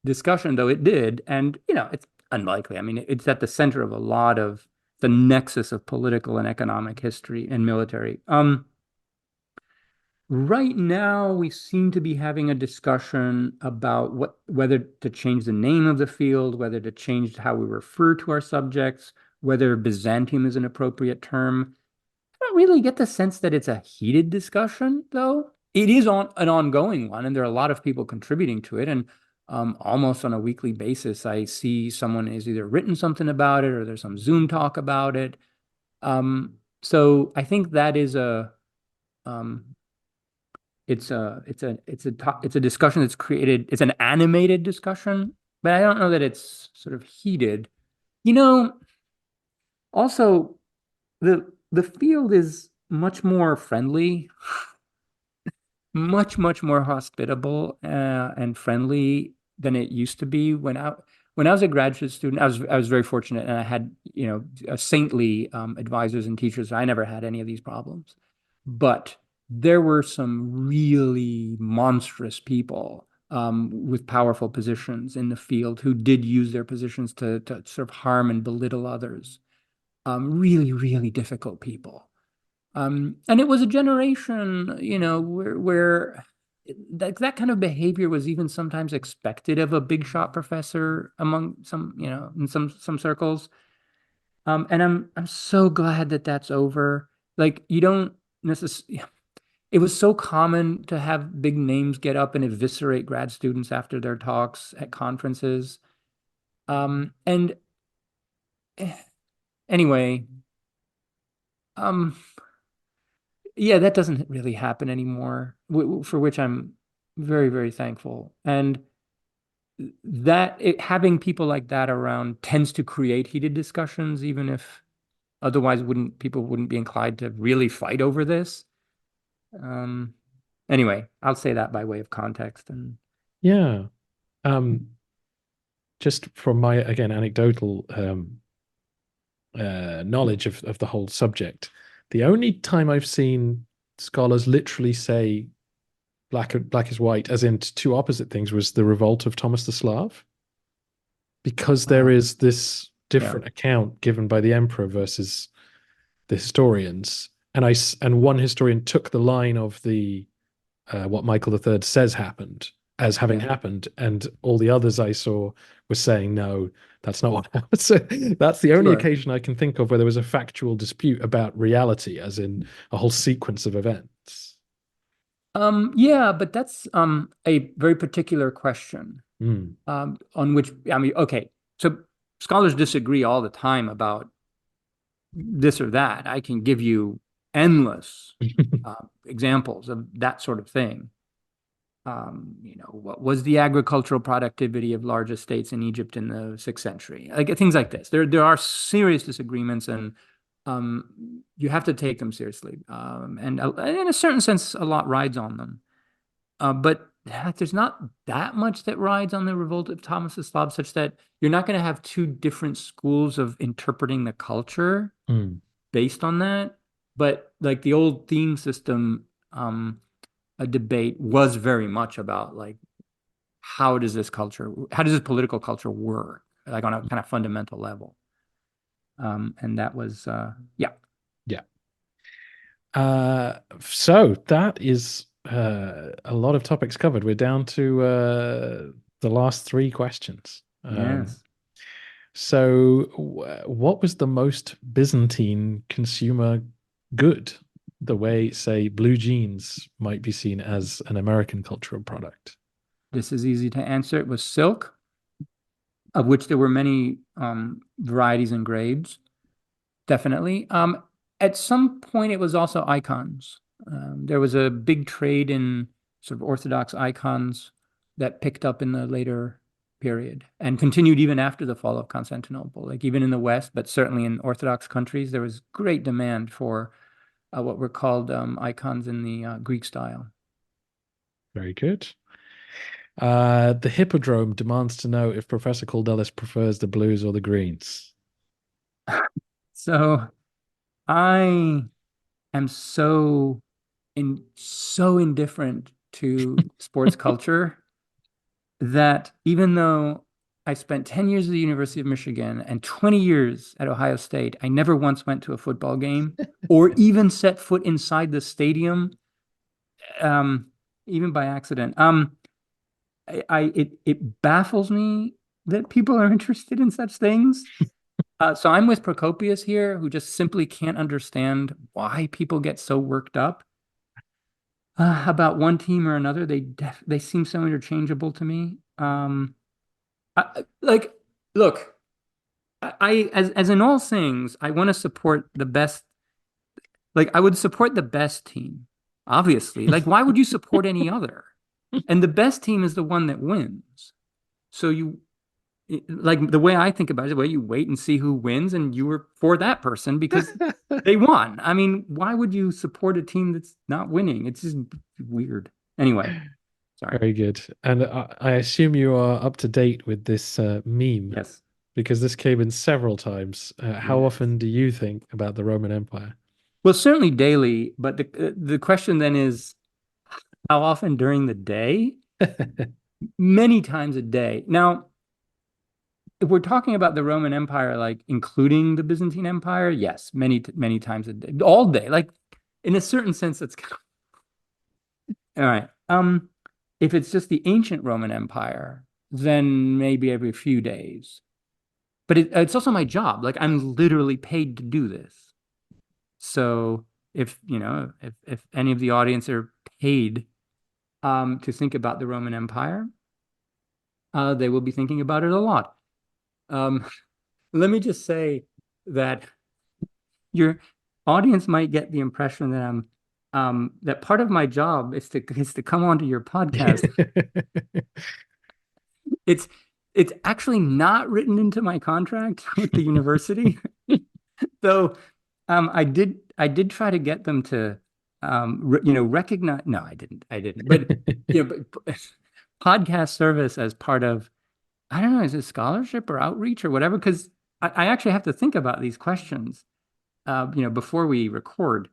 discussion, though it did. And, it's unlikely. I mean, it's at the center of a lot of the nexus of political and economic history and military. Right now, we seem to be having a discussion about whether to change the name of the field, whether to change how we refer to our subjects, whether Byzantium is an appropriate term. I don't really get the sense that it's a heated discussion, though. It is an ongoing one, and there are a lot of people contributing to it. And almost on a weekly basis, I see someone has either written something about it or there's some Zoom talk about it. So I think that is um, it's a discussion that's created. It's an animated discussion, but I don't know that it's sort of heated. You know, Also, the field is much more friendly, much more hospitable and friendly than it used to be. When I was a graduate student, I was very fortunate, and I had saintly advisors and teachers. I never had any of these problems, but there were some really monstrous people with powerful positions in the field who did use their positions to sort of harm and belittle others. Really, really difficult people. And it was a generation, where that kind of behavior was even sometimes expected of a big shot professor among some, in some circles. And I'm so glad that that's over. Like you don't necessarily. It was so common to have big names get up and eviscerate grad students after their talks at conferences. And anyway, um, yeah, that doesn't really happen anymore, for which I'm very, very thankful. And having people like that around tends to create heated discussions, even if otherwise people wouldn't be inclined to really fight over this. Um, anyway, I'll say that by way of context. And Yeah. Um, just from my, again, anecdotal knowledge of the whole subject, the only time I've seen scholars literally say black is white, as in two opposite things, was the revolt of Thomas the Slav, because there uh, is this yeah, different account given by the emperor versus the historians, and one historian took the line of the what Michael III says happened as having yeah, happened, and all the others I saw were saying no, that's not what happened. So that's the only sure. occasion I can think of where there was a factual dispute about reality, as in a whole sequence of events. Yeah, but that's a very particular question, Mm. on which, I mean, okay, so scholars disagree all the time about this or that. I can give you endless examples of that sort of thing. What was the agricultural productivity of large estates in Egypt in the 6th century? Like things like this. There are serious disagreements, and you have to take them seriously. And in a certain sense, a lot rides on them. But there's not that much that rides on the revolt of Thomas the Slav, such that you're not going to have two different schools of interpreting the culture Mm. based on that. But like the old theme system, a debate was very much about like how does this political culture work, like on a kind of fundamental level. And that was yeah. Yeah. So that is a lot of topics covered. We're down to the last three questions. Yes. So, what was the most Byzantine consumer good? The way, say, blue jeans might be seen as an American cultural product. This is easy to answer. It was silk, of which there were many varieties and grades, definitely. At some point, it was also icons. There was a big trade in sort of Orthodox icons that picked up in the later period and continued even after the fall of Constantinople. Like even in the West, but certainly in Orthodox countries, there was great demand for what were called icons in the Greek style. Very good. The Hippodrome demands to know if Professor Kaldellis prefers the blues or the greens. So I am so indifferent to sports culture that even though I spent 10 years at the University of Michigan and 20 years at Ohio State, I never once went to a football game or even set foot inside the stadium, um, even by accident. It baffles me that people are interested in such things. So I'm with Procopius here, who just simply can't understand why people get so worked up about one team or another. They seem so interchangeable to me. Like, look, as in all things, I want to support the best. Like, I would support the best team, obviously. Like, why would you support any other? And the best team is the one that wins. So like the way I think about it, the way you wait and see who wins, and you were for that person because they won. I mean, why would you support a team that's not winning? It's just weird. Anyway, sorry. Very good. And I assume you are up to date with this meme Yes. because this came in several times. How Yes. often do you think about the Roman Empire? Well, certainly daily, but the question then is how often during the day? Many times a day. Now, if we're talking about the Roman Empire, like including the Byzantine Empire, yes, many times a day, all day. Like in a certain sense, that's kind of, all right. If it's just the ancient Roman Empire, then maybe every few days. But it's also my job. Like I'm literally paid to do this. So if you know, if any of the audience are paid to think about the Roman Empire, they will be thinking about it a lot. Um, let me just say that your audience might get the impression that I'm that part of my job is to come onto your podcast. It's it's actually not written into my contract with the university. So I did try to get them to recognize. No, I didn't. But but podcast service as part of, I don't know, is it scholarship or outreach or whatever? Because I actually have to think about these questions before we record.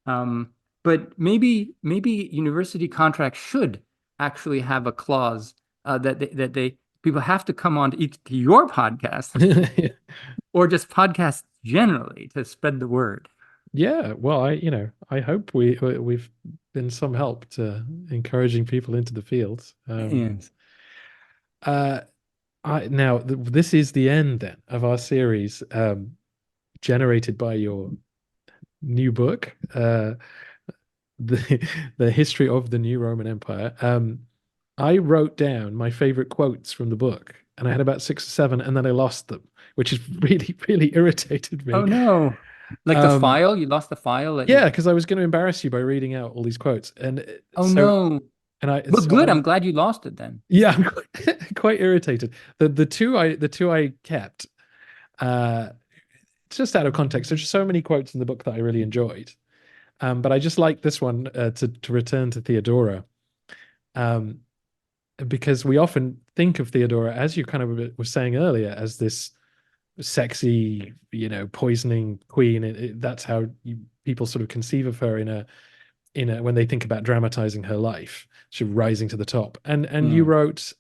Um, but maybe university contracts should actually have a clause that they people have to come on to your podcast or just podcasts generally to spread the word. Yeah, well, I hope we've been some help to encouraging people into the field. Yes. Uh, now this is the end then of our series, generated by your new book, the history of the new Roman Empire. I wrote down my favorite quotes from the book, and I had about six or seven, and then I lost them, which has really irritated Oh me. no. Like the Um, file, you lost the file that yeah, you. because I was going to embarrass you by reading out all these quotes, and Oh no. Well, so good. I'm I'm glad you lost it then. yeah, I'm quite irritated. The two I kept, uh, just out of context. There's so many quotes in the book that I really enjoyed. But I just like this one, to return to Theodora, um, because we often think of Theodora, as you kind of were saying earlier, as this sexy, poisoning queen. That's how people sort of conceive of her in a when they think about dramatizing her life, she rising to the top. And you Mm, wrote,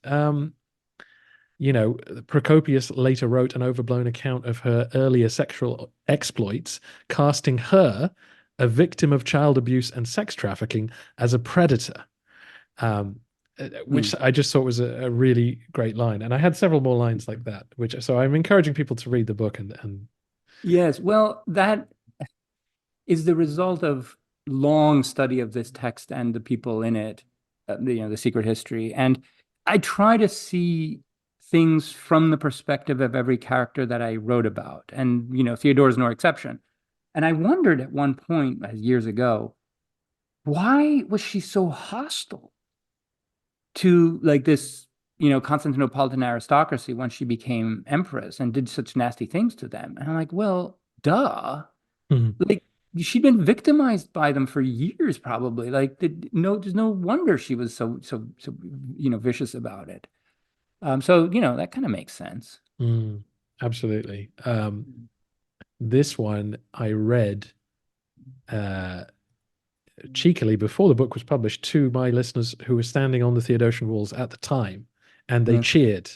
Procopius later wrote an overblown account of her earlier sexual exploits, casting her, a victim of child abuse and sex trafficking, as a predator. Um, which mm. I just thought was a really great line. And I had several more lines like that, which so I'm encouraging people to read the book and Yes. Well, that is the result of long study of this text and the people in it, the secret history. And I try to see things from the perspective of every character that I wrote about. And, Theodore is no exception. And I wondered at one point, years ago, why was she so hostile to like this, Constantinopolitan aristocracy once she became empress and did such nasty things to them? And I'm like, well, duh. Mhm. Like she'd been victimized by them for years, probably. Like, there's no wonder she was so vicious about it. So that kind of makes sense. Mm, absolutely. This one I read, uh, cheekily before the book was published to my listeners who were standing on the Theodosian walls at the time, and they Mm. cheered,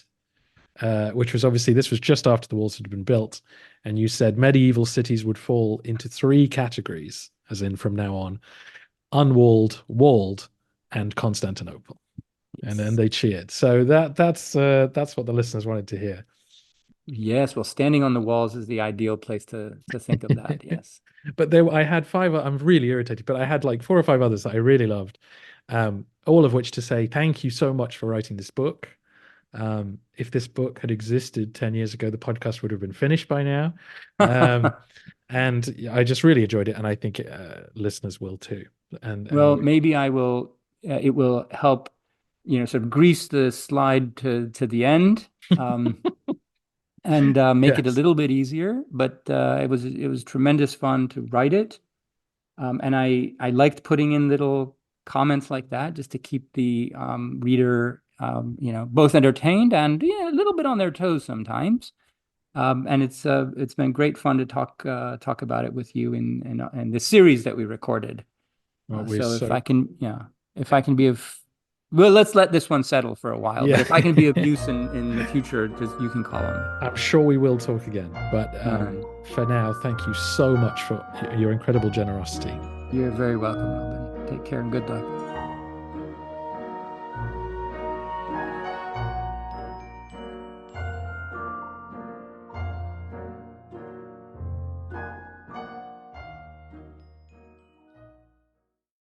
which was obviously this was just after the walls had been built. And you said medieval cities would fall into three categories, as in from now on: unwalled, walled, and Constantinople. And then Yes. they cheered. So that's what the listeners wanted to hear. Yes. Well, standing on the walls is the ideal place to think of that. Yes. But I had five. I'm really irritated, but I had like four or five others that I really loved. All of which to say thank you so much for writing this book. If this book had existed 10 years ago, the podcast would have been finished by now. Um, and I just really enjoyed it, and I think listeners will too. And Well, maybe I will. It will help sort of grease the slide to the end, and make it a Yes. little bit easier. But it was tremendous fun to write it. And I liked putting in little comments like that just to keep the reader, both entertained and a little bit on their toes sometimes. And it's been great fun to talk about it with you in the series that we recorded. Well, we're So so if I can be of, well, let's let this one settle for a while. But yeah. if I can be of use in the future, just you can call on me. I'm sure we will talk again. But All right. for now, thank you so much for your incredible generosity. You're very welcome, Robin. Take care and good luck.